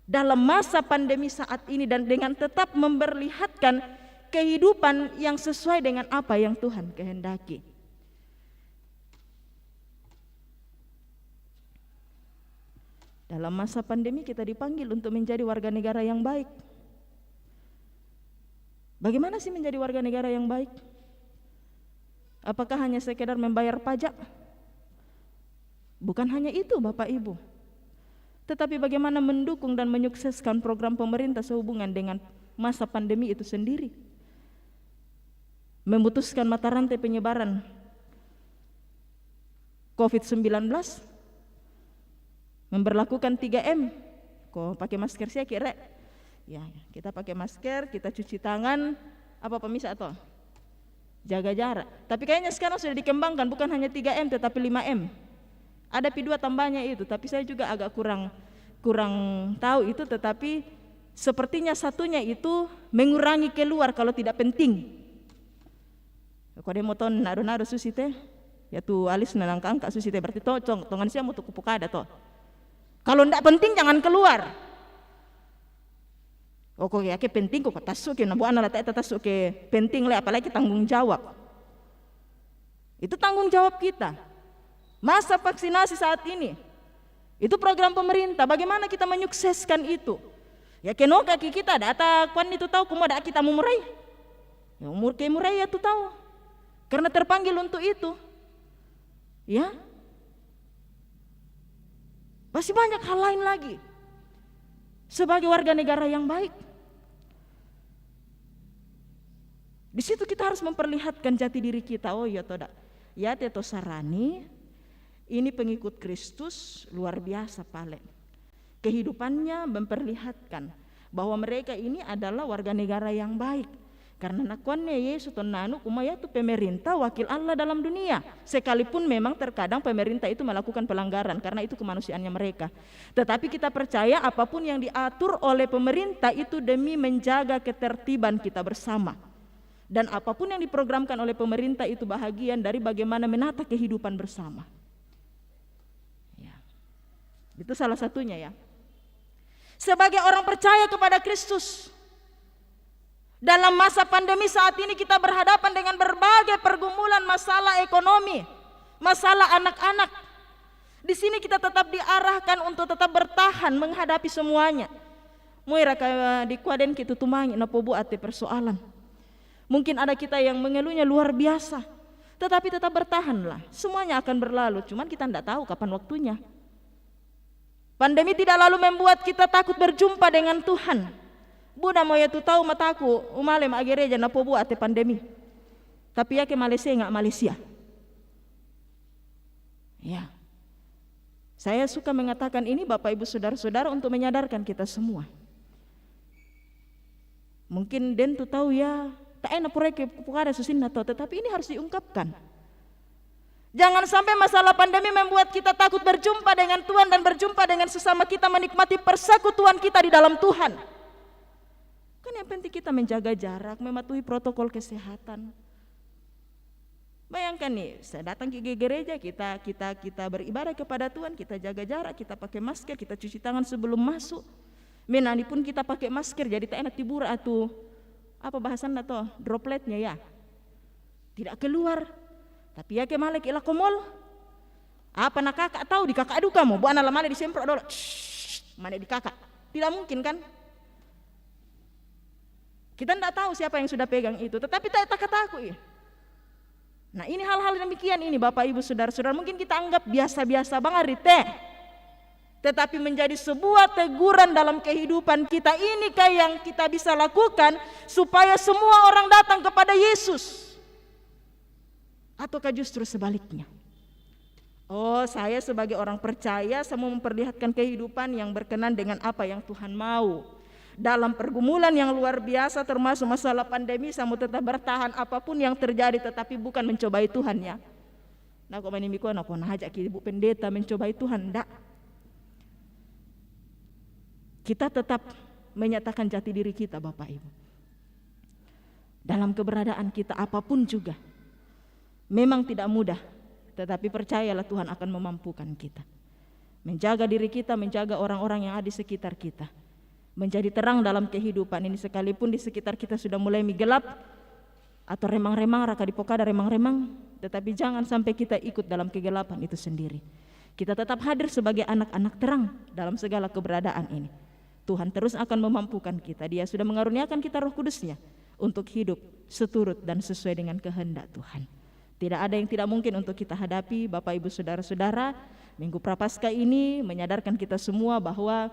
Speaker 2: dalam masa pandemi saat ini dan dengan tetap memperlihatkan kehidupan yang sesuai dengan apa yang Tuhan kehendaki. Dalam masa pandemi kita dipanggil untuk menjadi warga negara yang baik. Bagaimana sih menjadi warga negara yang baik? Apakah hanya sekedar membayar pajak? Bukan hanya itu, Bapak Ibu. Tetapi bagaimana mendukung dan menyukseskan program pemerintah sehubungan dengan masa pandemi itu sendiri. Memutuskan mata rantai penyebaran COVID-19, memberlakukan 3M. Kok pakai masker sih kira? Ya, kita pakai masker, kita cuci tangan, apa pemisah atau jaga jarak. Tapi kayaknya sekarang sudah dikembangkan bukan hanya 3M tetapi 5M. Ada P2 tambahnya itu, tapi saya juga agak kurang tahu itu, tetapi sepertinya satunya itu mengurangi keluar kalau tidak penting. Kode moton nado-nado susi teh Ya tu alis nanangka susi teh berarti tocong tongan sia mutu kupukada to. Kalau ndak penting jangan keluar. Kok ya ke penting kok tasuk ke nabu anak tak tasuk ke penting le apalagi tanggung jawab. Itu tanggung jawab kita. Masa vaksinasi saat ini itu program pemerintah, bagaimana kita menyukseskan itu? Ya keno kaki kita data kuan itu tahu kumo dak kita mumurai. Ya umur ke murai ya tu tahu. Karena terpanggil untuk itu. Ya. Masih banyak hal lain lagi. Sebagai warga negara yang baik. Di situ kita harus memperlihatkan jati diri kita. Oh ya toda. Ya teto sarani. Ini pengikut Kristus luar biasa pale. Kehidupannya memperlihatkan bahwa mereka ini adalah warga negara yang baik. Karena nakuannya Yesus tonanu kumaya tu pemerintah wakil Allah dalam dunia. Sekalipun memang terkadang pemerintah itu melakukan pelanggaran karena itu kemanusiaannya mereka. Tetapi kita percaya apapun yang diatur oleh pemerintah itu demi menjaga ketertiban kita bersama. Dan apapun yang diprogramkan oleh pemerintah itu bahagian dari bagaimana menata kehidupan bersama. Ya. Itu salah satunya ya. Sebagai orang percaya kepada Kristus, dalam masa pandemi saat ini kita berhadapan dengan berbagai pergumulan masalah ekonomi, masalah anak-anak. Di sini kita tetap diarahkan untuk tetap bertahan menghadapi semuanya. Muira ka di kuaden kitu tumangi na pobu ate persoalan. Mungkin ada kita yang mengeluhnya luar biasa, tetapi tetap bertahanlah. Semuanya akan berlalu, cuman kita tidak tahu kapan waktunya. Pandemi tidak lalu membuat kita takut berjumpa dengan Tuhan. Buda mau ya tu tahu mataku umale ma gereja na pobu ate pandemi. Tapi ya ke Malaysia enggak Malaysia. Ya. Saya suka mengatakan ini Bapak Ibu Saudara-saudara untuk menyadarkan kita semua. Mungkin den tu tahu ya, tak enak proyek pukada susinna to, tetapi ini harus diungkapkan. Jangan sampai masalah pandemi membuat kita takut berjumpa dengan Tuhan dan berjumpa dengan sesama kita, menikmati persekutuan kita di dalam Tuhan. Kan yang penting kita menjaga jarak, mematuhi protokol kesehatan. Bayangkan nih, saya datang ke gereja, kita beribadah kepada Tuhan, kita jaga jarak, kita pakai masker, kita cuci tangan sebelum masuk. Menani pun kita pakai masker, jadi tak enak tibur atau apa bahasannya toh, dropletnya ya. Tidak keluar. Tapi ya ke malek ila komol. Apa nak kakak tahu di kakak aduh kamu, bu anak lamale disemprot dulu. Mana di kakak? Tidak mungkin kan? Kita tidak tahu siapa yang sudah pegang itu, tetapi tak takut ya. Nah ini hal-hal demikian ini Bapak Ibu Saudara-saudara, mungkin kita anggap biasa-biasa banget tetapi menjadi sebuah teguran dalam kehidupan kita. Inikah yang kita bisa lakukan supaya semua orang datang kepada Yesus? Ataukah justru sebaliknya? Oh, saya sebagai orang percaya, saya mau memperlihatkan kehidupan yang berkenan dengan apa yang Tuhan mau. Dalam pergumulan yang luar biasa termasuk masalah pandemi, saya mau tetap bertahan apapun yang terjadi, tetapi bukan mencobai Tuhan ya. Nah kok menimiku nak ajak ibu pendeta mencobai Tuhan, enggak. Kita tetap menyatakan jati diri kita Bapak Ibu. Dalam keberadaan kita apapun juga. Memang tidak mudah, tetapi percayalah Tuhan akan memampukan kita. Menjaga diri kita, menjaga orang-orang yang ada di sekitar kita. Menjadi terang dalam kehidupan ini, sekalipun di sekitar kita sudah mulai gelap atau remang-remang, raka dipokada remang-remang, tetapi jangan sampai kita ikut dalam kegelapan itu sendiri. Kita tetap hadir sebagai anak-anak terang dalam segala keberadaan ini. Tuhan terus akan memampukan kita. Dia sudah mengaruniakan kita Roh Kudus-Nya untuk hidup seturut dan sesuai dengan kehendak Tuhan. Tidak ada yang tidak mungkin untuk kita hadapi. Bapak Ibu Saudara-saudara, Minggu Prapaskah ini menyadarkan kita semua bahwa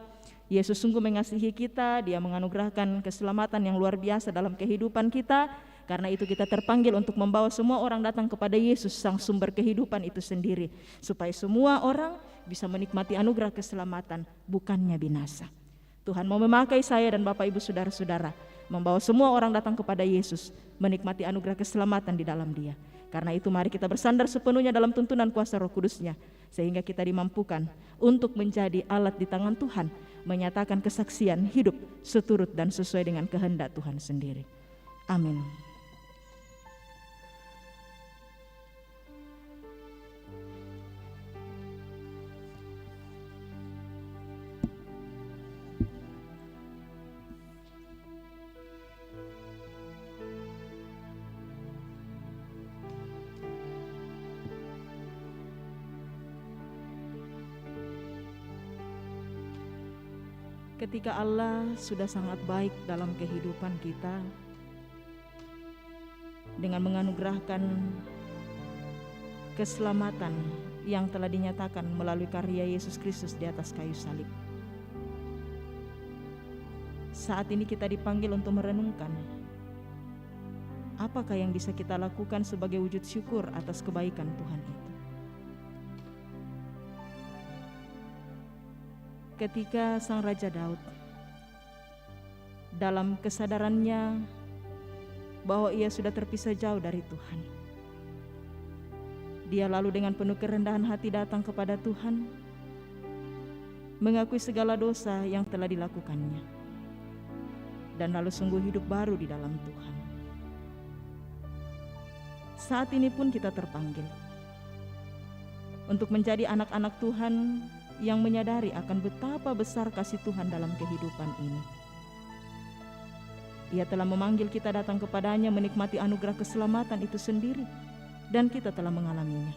Speaker 2: Yesus sungguh mengasihi kita. Dia menganugerahkan keselamatan yang luar biasa dalam kehidupan kita. Karena itu kita terpanggil untuk membawa semua orang datang kepada Yesus, sang sumber kehidupan itu sendiri, supaya semua orang bisa menikmati anugerah keselamatan, bukannya binasa. Tuhan mau memakai saya dan Bapak Ibu Saudara-saudara membawa semua orang datang kepada Yesus, menikmati anugerah keselamatan di dalam Dia. Karena itu mari kita bersandar sepenuhnya dalam tuntunan kuasa Roh Kudus-Nya, sehingga kita dimampukan untuk menjadi alat di tangan Tuhan, menyatakan kesaksian hidup seturut dan sesuai dengan kehendak Tuhan sendiri. Amin. ketika Allah sudah sangat baik dalam kehidupan kita dengan menganugerahkan keselamatan yang telah dinyatakan melalui karya Yesus Kristus di atas kayu salib. Saat ini kita dipanggil untuk merenungkan apakah yang bisa kita lakukan sebagai wujud syukur atas kebaikan Tuhan itu. Ketika Sang Raja Daud dalam kesadarannya bahwa ia sudah terpisah jauh dari Tuhan, dia lalu dengan penuh kerendahan hati datang kepada Tuhan, mengakui segala dosa yang telah dilakukannya, dan lalu sungguh hidup baru di dalam Tuhan. Saat ini pun kita terpanggil untuk menjadi anak-anak Tuhan yang menyadari akan betapa besar kasih Tuhan dalam kehidupan ini. Ia telah memanggil kita datang kepadanya menikmati anugerah keselamatan itu sendiri, dan kita telah mengalaminya.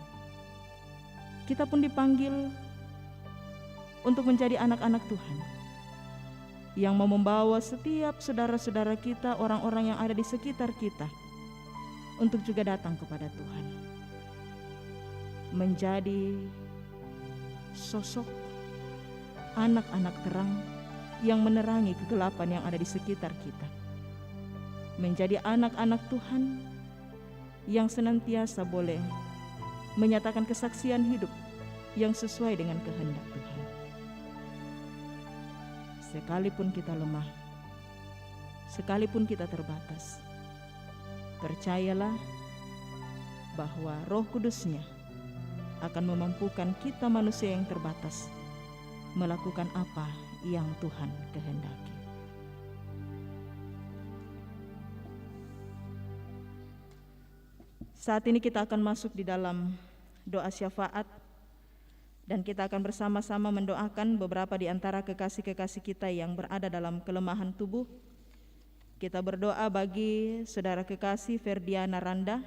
Speaker 2: Kita pun dipanggil untuk menjadi anak-anak Tuhan yang mau membawa setiap saudara-saudara kita, orang-orang yang ada di sekitar kita, untuk juga datang kepada Tuhan, menjadi sosok anak-anak terang yang menerangi kegelapan yang ada di sekitar kita, menjadi anak-anak Tuhan yang senantiasa boleh menyatakan kesaksian hidup yang sesuai dengan kehendak Tuhan. Sekalipun kita lemah, sekalipun kita terbatas, percayalah bahwa Roh Kudus-Nya akan memampukan kita manusia yang terbatas melakukan apa yang Tuhan kehendaki. Saat ini kita akan masuk di dalam doa syafaat, dan kita akan bersama-sama mendoakan beberapa di antara kekasih-kekasih kita yang berada dalam kelemahan tubuh. Kita berdoa bagi saudara kekasih Ferdiana Randa,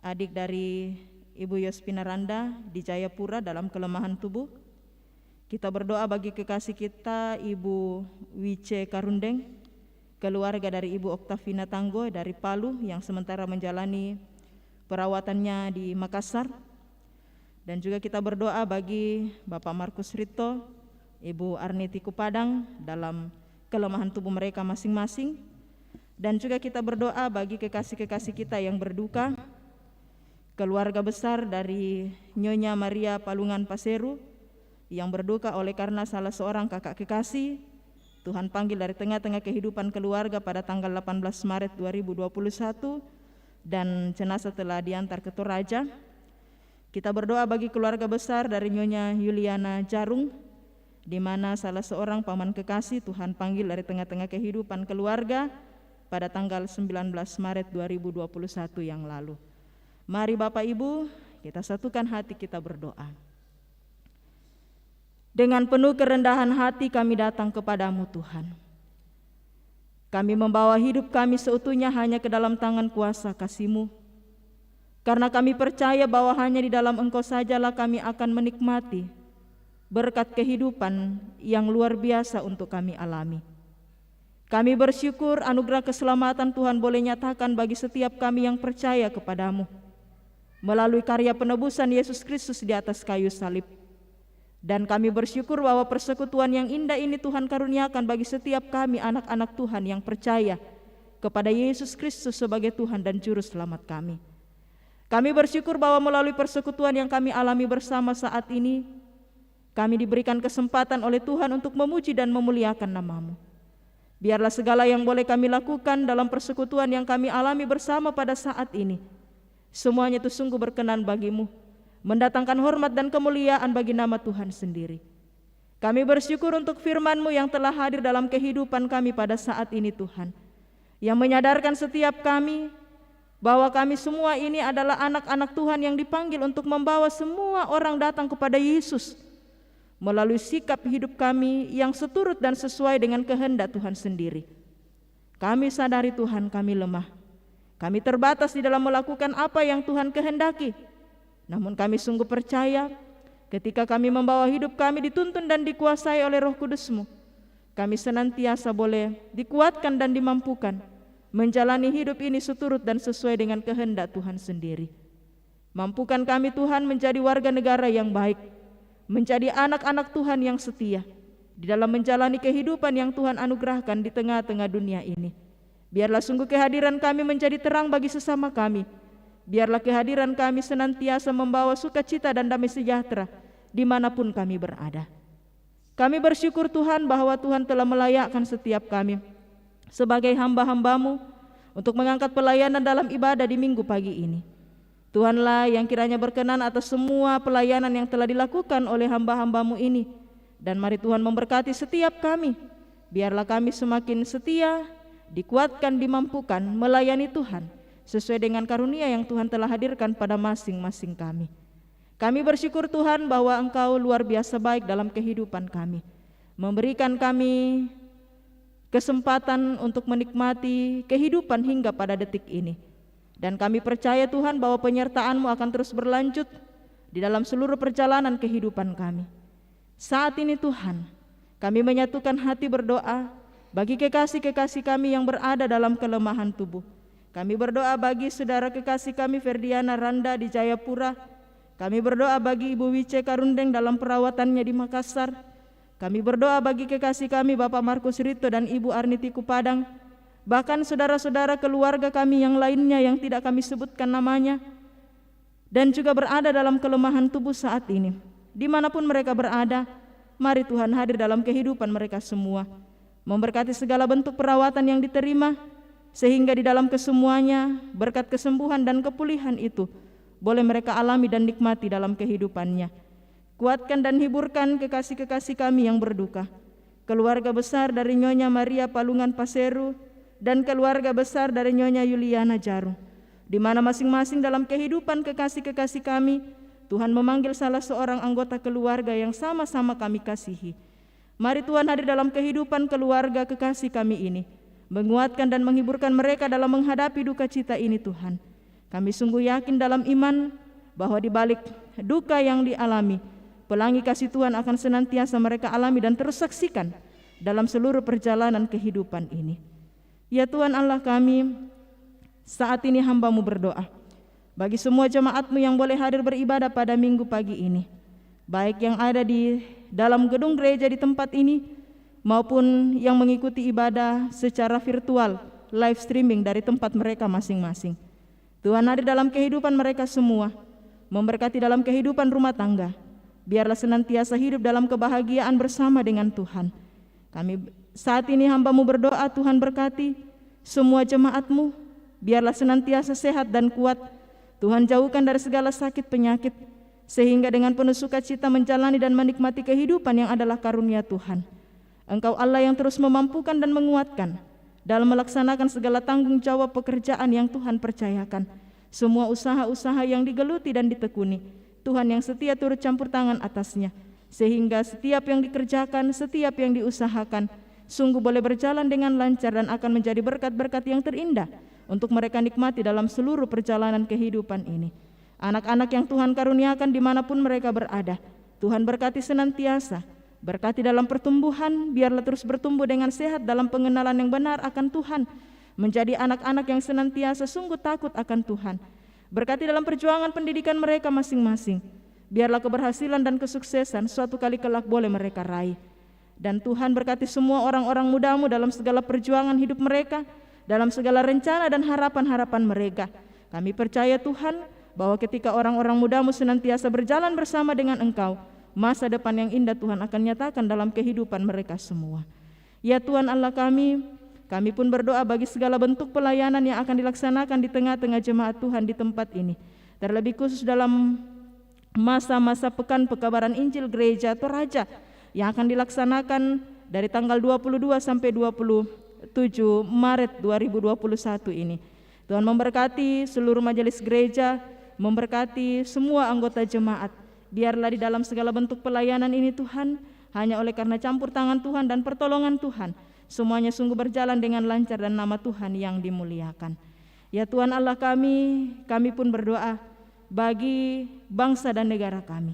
Speaker 2: adik dari Ibu Yospina Randa di Jayapura dalam kelemahan tubuh. Kita berdoa bagi kekasih kita Ibu Wice Karundeng, keluarga dari Ibu Oktavina Tanggo dari Palu yang sementara menjalani perawatannya di Makassar. Dan juga kita berdoa bagi Bapak Markus Rito, Ibu Arniti Kupadang dalam kelemahan tubuh mereka masing-masing. Dan juga kita berdoa bagi kekasih-kekasih kita yang berduka, keluarga besar dari Nyonya Maria Palungan Paseru yang berduka oleh karena salah seorang kakak kekasih Tuhan panggil dari tengah-tengah kehidupan keluarga pada tanggal 18 Maret 2021, dan jenazah telah diantar ke Toraja. Kita berdoa bagi keluarga besar dari Nyonya Yuliana Jarung, di mana salah seorang paman kekasih Tuhan panggil dari tengah-tengah kehidupan keluarga pada tanggal 19 Maret 2021 yang lalu. Mari Bapak Ibu, kita satukan hati kita berdoa. Dengan penuh kerendahan hati kami datang kepadamu Tuhan. Kami membawa hidup kami seutuhnya hanya ke dalam tangan kuasa kasih-Mu. Karena kami percaya bahwa hanya di dalam Engkau sajalah kami akan menikmati berkat kehidupan yang luar biasa untuk kami alami. Kami bersyukur anugerah keselamatan Tuhan boleh nyatakan bagi setiap kami yang percaya kepadamu melalui karya penebusan Yesus Kristus di atas kayu salib. Dan kami bersyukur bahwa persekutuan yang indah ini Tuhan karuniakan bagi setiap kami anak-anak Tuhan yang percaya kepada Yesus Kristus sebagai Tuhan dan Juru Selamat kami. Kami bersyukur bahwa melalui persekutuan yang kami alami bersama saat ini, kami diberikan kesempatan oleh Tuhan untuk memuji dan memuliakan nama-Mu. Biarlah segala yang boleh kami lakukan dalam persekutuan yang kami alami bersama pada saat ini, semuanya itu sungguh berkenan bagi-Mu, mendatangkan hormat dan kemuliaan bagi nama Tuhan sendiri. Kami bersyukur untuk firman-Mu yang telah hadir dalam kehidupan kami pada saat ini Tuhan, yang menyadarkan setiap kami bahwa kami semua ini adalah anak-anak Tuhan yang dipanggil untuk membawa semua orang datang kepada Yesus melalui sikap hidup kami yang seturut dan sesuai dengan kehendak Tuhan sendiri. Kami sadari Tuhan kami lemah, kami terbatas di dalam melakukan apa yang Tuhan kehendaki. Namun kami sungguh percaya ketika kami membawa hidup kami dituntun dan dikuasai oleh Roh Kudus-Mu, kami senantiasa boleh dikuatkan dan dimampukan menjalani hidup ini seturut dan sesuai dengan kehendak Tuhan sendiri. Mampukan kami Tuhan menjadi warga negara yang baik, menjadi anak-anak Tuhan yang setia di dalam menjalani kehidupan yang Tuhan anugerahkan di tengah-tengah dunia ini. Biarlah sungguh kehadiran kami menjadi terang bagi sesama kami. Biarlah kehadiran kami senantiasa membawa sukacita dan damai sejahtera dimanapun kami berada. Kami bersyukur Tuhan bahwa Tuhan telah melayakkan setiap kami sebagai hamba-hamba-Mu untuk mengangkat pelayanan dalam ibadah di minggu pagi ini. Tuhanlah yang kiranya berkenan atas semua pelayanan yang telah dilakukan oleh hamba-hamba-Mu ini. Dan mari Tuhan memberkati setiap kami. Biarlah kami semakin setia, dikuatkan, dimampukan melayani Tuhan sesuai dengan karunia yang Tuhan telah hadirkan pada masing-masing kami. Kami bersyukur Tuhan bahwa Engkau luar biasa baik dalam kehidupan kami, memberikan kami kesempatan untuk menikmati kehidupan hingga pada detik ini. Dan kami percaya Tuhan bahwa penyertaan-Mu akan terus berlanjut di dalam seluruh perjalanan kehidupan kami. Saat ini Tuhan, kami menyatukan hati berdoa bagi kekasih-kekasih kami yang berada dalam kelemahan tubuh. Kami berdoa bagi saudara kekasih kami Ferdiana Randa di Jayapura. Kami berdoa bagi Ibu Wice Karundeng dalam perawatannya di Makassar. Kami berdoa bagi kekasih kami Bapak Markus Rito dan Ibu Arniti Kupadang. Bahkan saudara-saudara keluarga kami yang lainnya yang tidak kami sebutkan namanya dan juga berada dalam kelemahan tubuh saat ini. Dimanapun mereka berada, mari Tuhan hadir dalam kehidupan mereka semua, memberkati segala bentuk perawatan yang diterima, sehingga di dalam kesemuanya berkat kesembuhan dan kepulihan itu boleh mereka alami dan nikmati dalam kehidupannya. Kuatkan dan hiburkan kekasih-kekasih kami yang berduka, keluarga besar dari Nyonya Maria Palungan Paseru dan keluarga besar dari Nyonya Yuliana Jarung, di mana masing-masing dalam kehidupan kekasih-kekasih kami, Tuhan memanggil salah seorang anggota keluarga yang sama-sama kami kasihi. Mari Tuhan hadir dalam kehidupan keluarga kekasih kami ini, menguatkan dan menghiburkan mereka dalam menghadapi duka cita ini Tuhan. Kami sungguh yakin dalam iman bahwa di balik duka yang dialami, pelangi kasih Tuhan akan senantiasa mereka alami dan terus saksikan dalam seluruh perjalanan kehidupan ini. Ya Tuhan Allah kami, saat ini hamba-Mu berdoa bagi semua jemaat-Mu yang boleh hadir beribadah pada minggu pagi ini, baik yang ada di dalam gedung gereja di tempat ini maupun yang mengikuti ibadah secara virtual, live streaming dari tempat mereka masing-masing. Tuhan hadir dalam kehidupan mereka semua, memberkati dalam kehidupan rumah tangga. Biarlah senantiasa hidup dalam kebahagiaan bersama dengan Tuhan. Kami saat ini hamba-Mu berdoa, Tuhan berkati semua jemaat-Mu, biarlah senantiasa sehat dan kuat. Tuhan jauhkan dari segala sakit penyakit, sehingga dengan penuh sukacita menjalani dan menikmati kehidupan yang adalah karunia Tuhan. Engkau Allah yang terus memampukan dan menguatkan dalam melaksanakan segala tanggung jawab pekerjaan yang Tuhan percayakan. Semua usaha-usaha yang digeluti dan ditekuni, Tuhan yang setia turut campur tangan atasnya, sehingga setiap yang dikerjakan, setiap yang diusahakan sungguh boleh berjalan dengan lancar dan akan menjadi berkat-berkat yang terindah untuk mereka nikmati dalam seluruh perjalanan kehidupan ini. Anak-anak yang Tuhan karuniakan dimanapun mereka berada, Tuhan berkati senantiasa, berkati dalam pertumbuhan, biarlah terus bertumbuh dengan sehat dalam pengenalan yang benar akan Tuhan, menjadi anak-anak yang senantiasa sungguh takut akan Tuhan. Berkati dalam perjuangan pendidikan mereka masing-masing, biarlah keberhasilan dan kesuksesan suatu kali kelak boleh mereka raih. Dan Tuhan berkati semua orang-orang muda-Mu dalam segala perjuangan hidup mereka, dalam segala rencana dan harapan-harapan mereka. Kami percaya Tuhan bahwa ketika orang-orang muda-Mu senantiasa berjalan bersama dengan Engkau, masa depan yang indah Tuhan akan nyatakan dalam kehidupan mereka semua. Ya Tuhan Allah kami pun berdoa bagi segala bentuk pelayanan yang akan dilaksanakan di tengah-tengah jemaat Tuhan di tempat ini, terlebih khusus dalam masa-masa pekan pekabaran Injil Gereja Toraja yang akan dilaksanakan dari tanggal 22 sampai 27 Maret 2021 ini. Tuhan memberkati seluruh majelis gereja, memberkati semua anggota jemaat. Biarlah di dalam segala bentuk pelayanan ini Tuhan, hanya oleh karena campur tangan Tuhan dan pertolongan Tuhan, semuanya sungguh berjalan dengan lancar dan nama Tuhan yang dimuliakan. Ya Tuhan Allah kami pun berdoa bagi bangsa dan negara kami.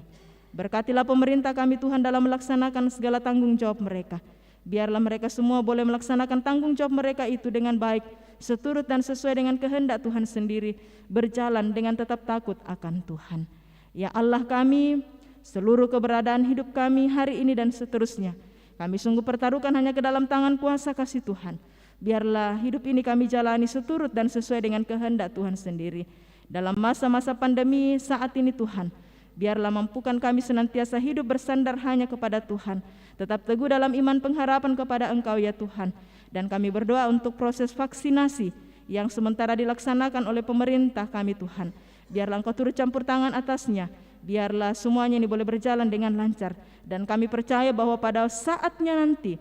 Speaker 2: Berkatilah pemerintah kami Tuhan dalam melaksanakan segala tanggung jawab mereka. Biarlah mereka semua boleh melaksanakan tanggung jawab mereka itu dengan baik, seturut dan sesuai dengan kehendak Tuhan sendiri, berjalan dengan tetap takut akan Tuhan. Ya Allah kami, seluruh keberadaan hidup kami hari ini dan seterusnya, kami sungguh pertaruhkan hanya ke dalam tangan kuasa kasih Tuhan. Biarlah hidup ini kami jalani seturut dan sesuai dengan kehendak Tuhan sendiri. Dalam masa-masa pandemi saat ini Tuhan, biarlah mampukan kami senantiasa hidup bersandar hanya kepada Tuhan, tetap teguh dalam iman pengharapan kepada Engkau ya Tuhan. Dan kami berdoa untuk proses vaksinasi yang sementara dilaksanakan oleh pemerintah kami Tuhan. Biarlah Engkau turut campur tangan atasnya, biarlah semuanya ini boleh berjalan dengan lancar. Dan kami percaya bahwa pada saatnya nanti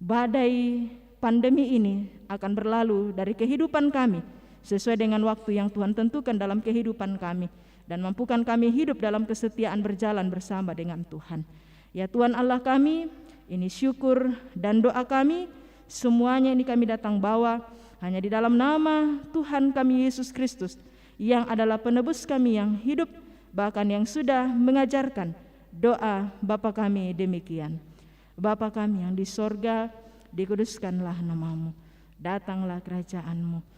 Speaker 2: badai pandemi ini akan berlalu dari kehidupan kami sesuai dengan waktu yang Tuhan tentukan dalam kehidupan kami, dan mampukan kami hidup dalam kesetiaan berjalan bersama dengan Tuhan. Ya Tuhan Allah kami, ini syukur dan doa kami, semuanya ini kami datang bawa hanya di dalam nama Tuhan kami Yesus Kristus, yang adalah penebus kami yang hidup, bahkan yang sudah mengajarkan doa Bapa kami demikian. Bapa kami yang di sorga, dikuduskanlah namamu, datanglah kerajaanmu,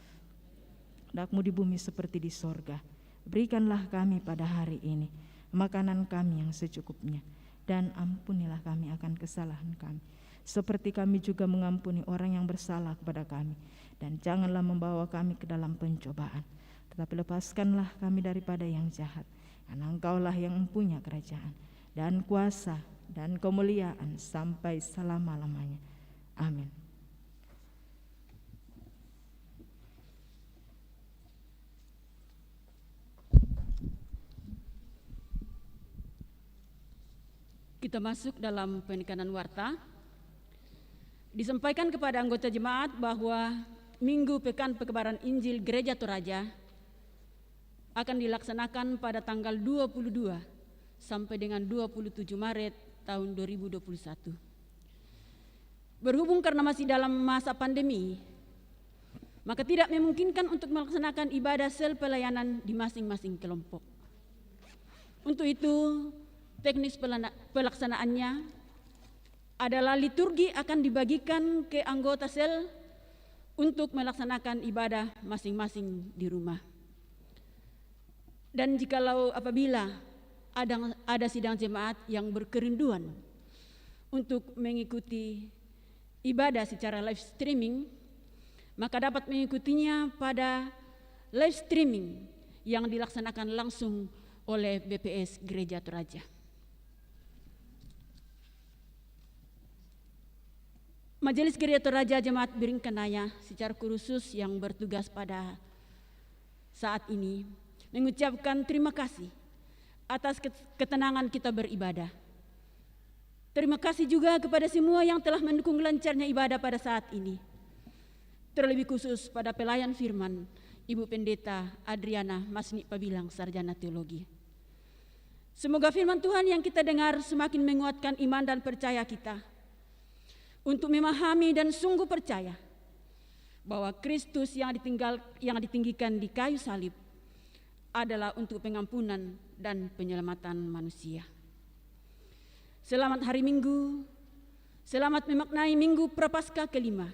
Speaker 2: hendakmu di bumi seperti di sorga. Berikanlah kami pada hari ini makanan kami yang secukupnya, dan ampunilah kami akan kesalahan kami, seperti kami juga mengampuni orang yang bersalah kepada kami. Dan janganlah membawa kami ke dalam pencobaan, tetapi lepaskanlah kami daripada yang jahat. Karena Engkaulah yang mempunyai kerajaan dan kuasa dan kemuliaan sampai selama-lamanya. Amin.
Speaker 1: Kita masuk dalam penekanan warta. Disampaikan kepada anggota jemaat bahwa Minggu Pekan Pekebaran Injil Gereja Toraja akan dilaksanakan pada tanggal 22 sampai dengan 27 Maret tahun 2021. Berhubung karena masih dalam masa pandemi, maka tidak memungkinkan untuk melaksanakan ibadah sel pelayanan di masing-masing kelompok. Untuk itu, teknis pelaksanaannya adalah liturgi akan dibagikan ke anggota sel untuk melaksanakan ibadah masing-masing di rumah. Dan jikalau apabila ada sidang jemaat yang berkerinduan untuk mengikuti ibadah secara live streaming, maka dapat mengikutinya pada live streaming yang dilaksanakan langsung oleh BPS Gereja Toraja. Majelis Gereja Toraja Jemaat Biringkanaya secara khusus yang bertugas pada saat ini mengucapkan terima kasih atas ketenangan kita beribadah. Terima kasih juga kepada semua yang telah mendukung lancarnya ibadah pada saat ini. Terlebih khusus pada pelayan firman, Ibu Pendeta Adriana Masni Pabilang, Sarjana Teologi. Semoga firman Tuhan yang kita dengar semakin menguatkan iman dan percaya kita untuk memahami dan sungguh percaya bahwa Kristus yang ditinggikan di kayu salib adalah untuk pengampunan dan penyelamatan manusia. Selamat hari Minggu, selamat memaknai Minggu Prapaskah kelima,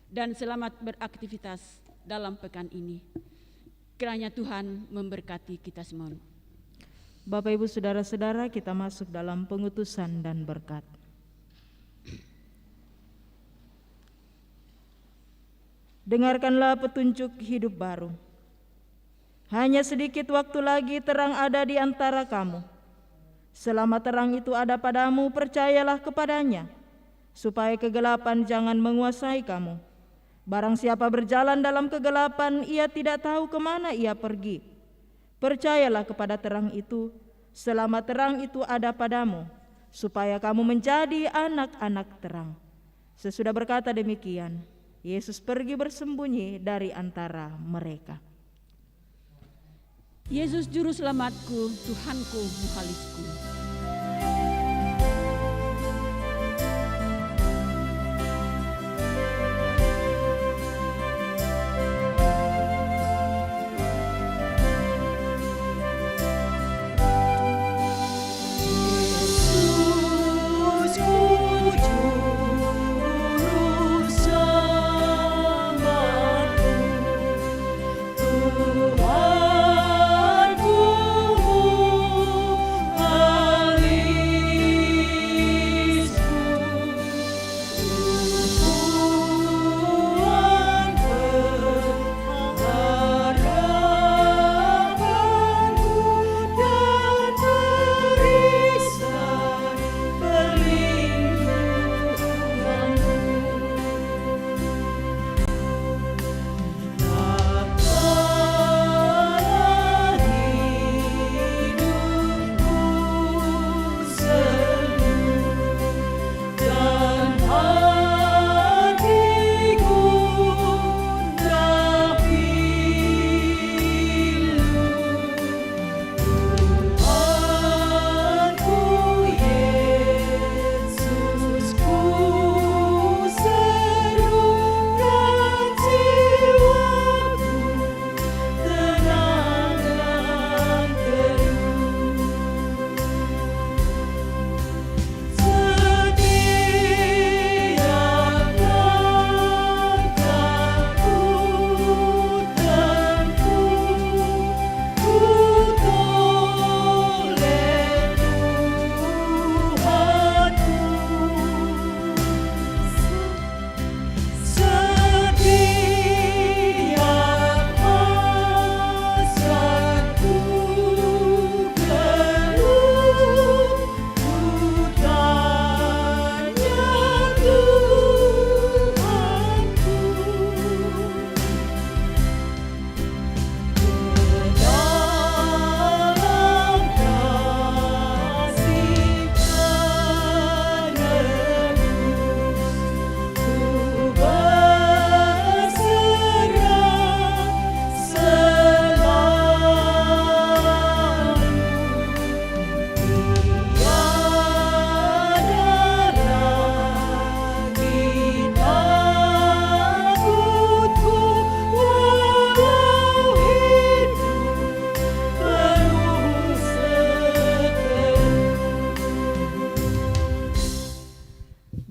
Speaker 1: dan selamat beraktivitas dalam pekan ini. Kiranya Tuhan memberkati kita semua.
Speaker 2: Bapak Ibu Saudara-saudara, kita masuk dalam pengutusan dan berkat. Dengarkanlah petunjuk hidup baru. Hanya sedikit waktu lagi terang ada di antara kamu. Selama terang itu ada padamu, percayalah kepadanya, supaya kegelapan jangan menguasai kamu. Barang siapa berjalan dalam kegelapan, ia tidak tahu kemana ia pergi. Percayalah kepada terang itu, selama terang itu ada padamu, supaya kamu menjadi anak-anak terang. Sesudah berkata demikian, Yesus pergi bersembunyi dari antara mereka.
Speaker 1: Yesus Juru Selamatku, Tuhanku, Mukhalisku.
Speaker 3: Yesus, ku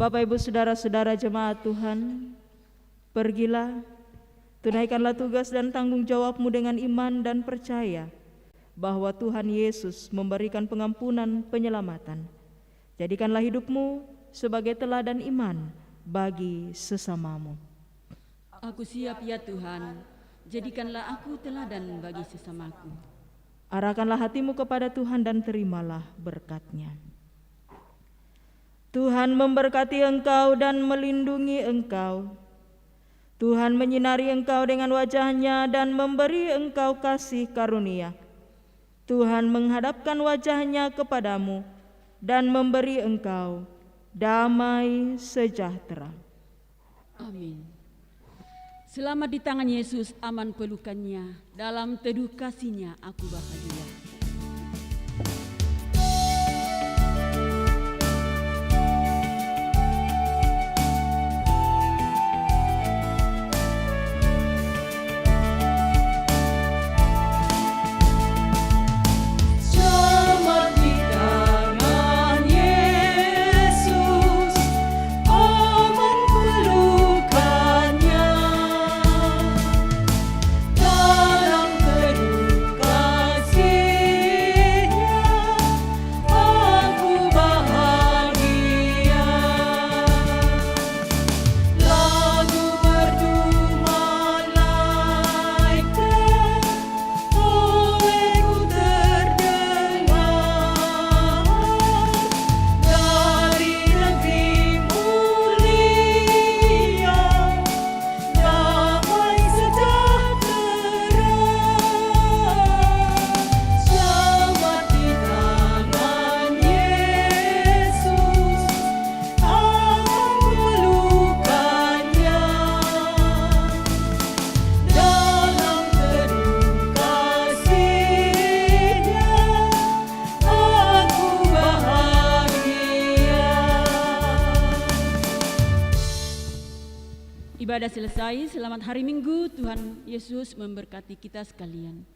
Speaker 2: Bapak, Ibu, Saudara-saudara jemaat Tuhan, pergilah, tunaikanlah tugas dan tanggung jawabmu dengan iman dan percaya bahwa Tuhan Yesus memberikan pengampunan penyelamatan. Jadikanlah hidupmu sebagai teladan iman bagi sesamamu.
Speaker 1: Aku siap ya Tuhan, jadikanlah aku teladan bagi sesamaku.
Speaker 2: Arahkanlah hatimu kepada Tuhan dan terimalah berkat-Nya. Tuhan memberkati engkau dan melindungi engkau. Tuhan menyinari engkau dengan wajah-Nya dan memberi engkau kasih karunia. Tuhan menghadapkan wajah-Nya kepadamu dan memberi engkau damai sejahtera.
Speaker 1: Amin. Selamat di tangan Yesus, aman pelukannya. Dalam teduh kasih-Nya aku bahagia.
Speaker 3: Selamat di tangan Yesus, aman pelukannya. Dalam teduh kasih-Nya aku bahagia. Lagu merdu malaikat olehku terdengar dari negeri mulia, damai sejahtera. Selamat di tangan Yesus, aman pelukannya. Dalam teduh kasih-Nya aku bahagia.
Speaker 1: Ibadah selesai, selamat hari Minggu. Tuhan Yesus memberkati kita sekalian.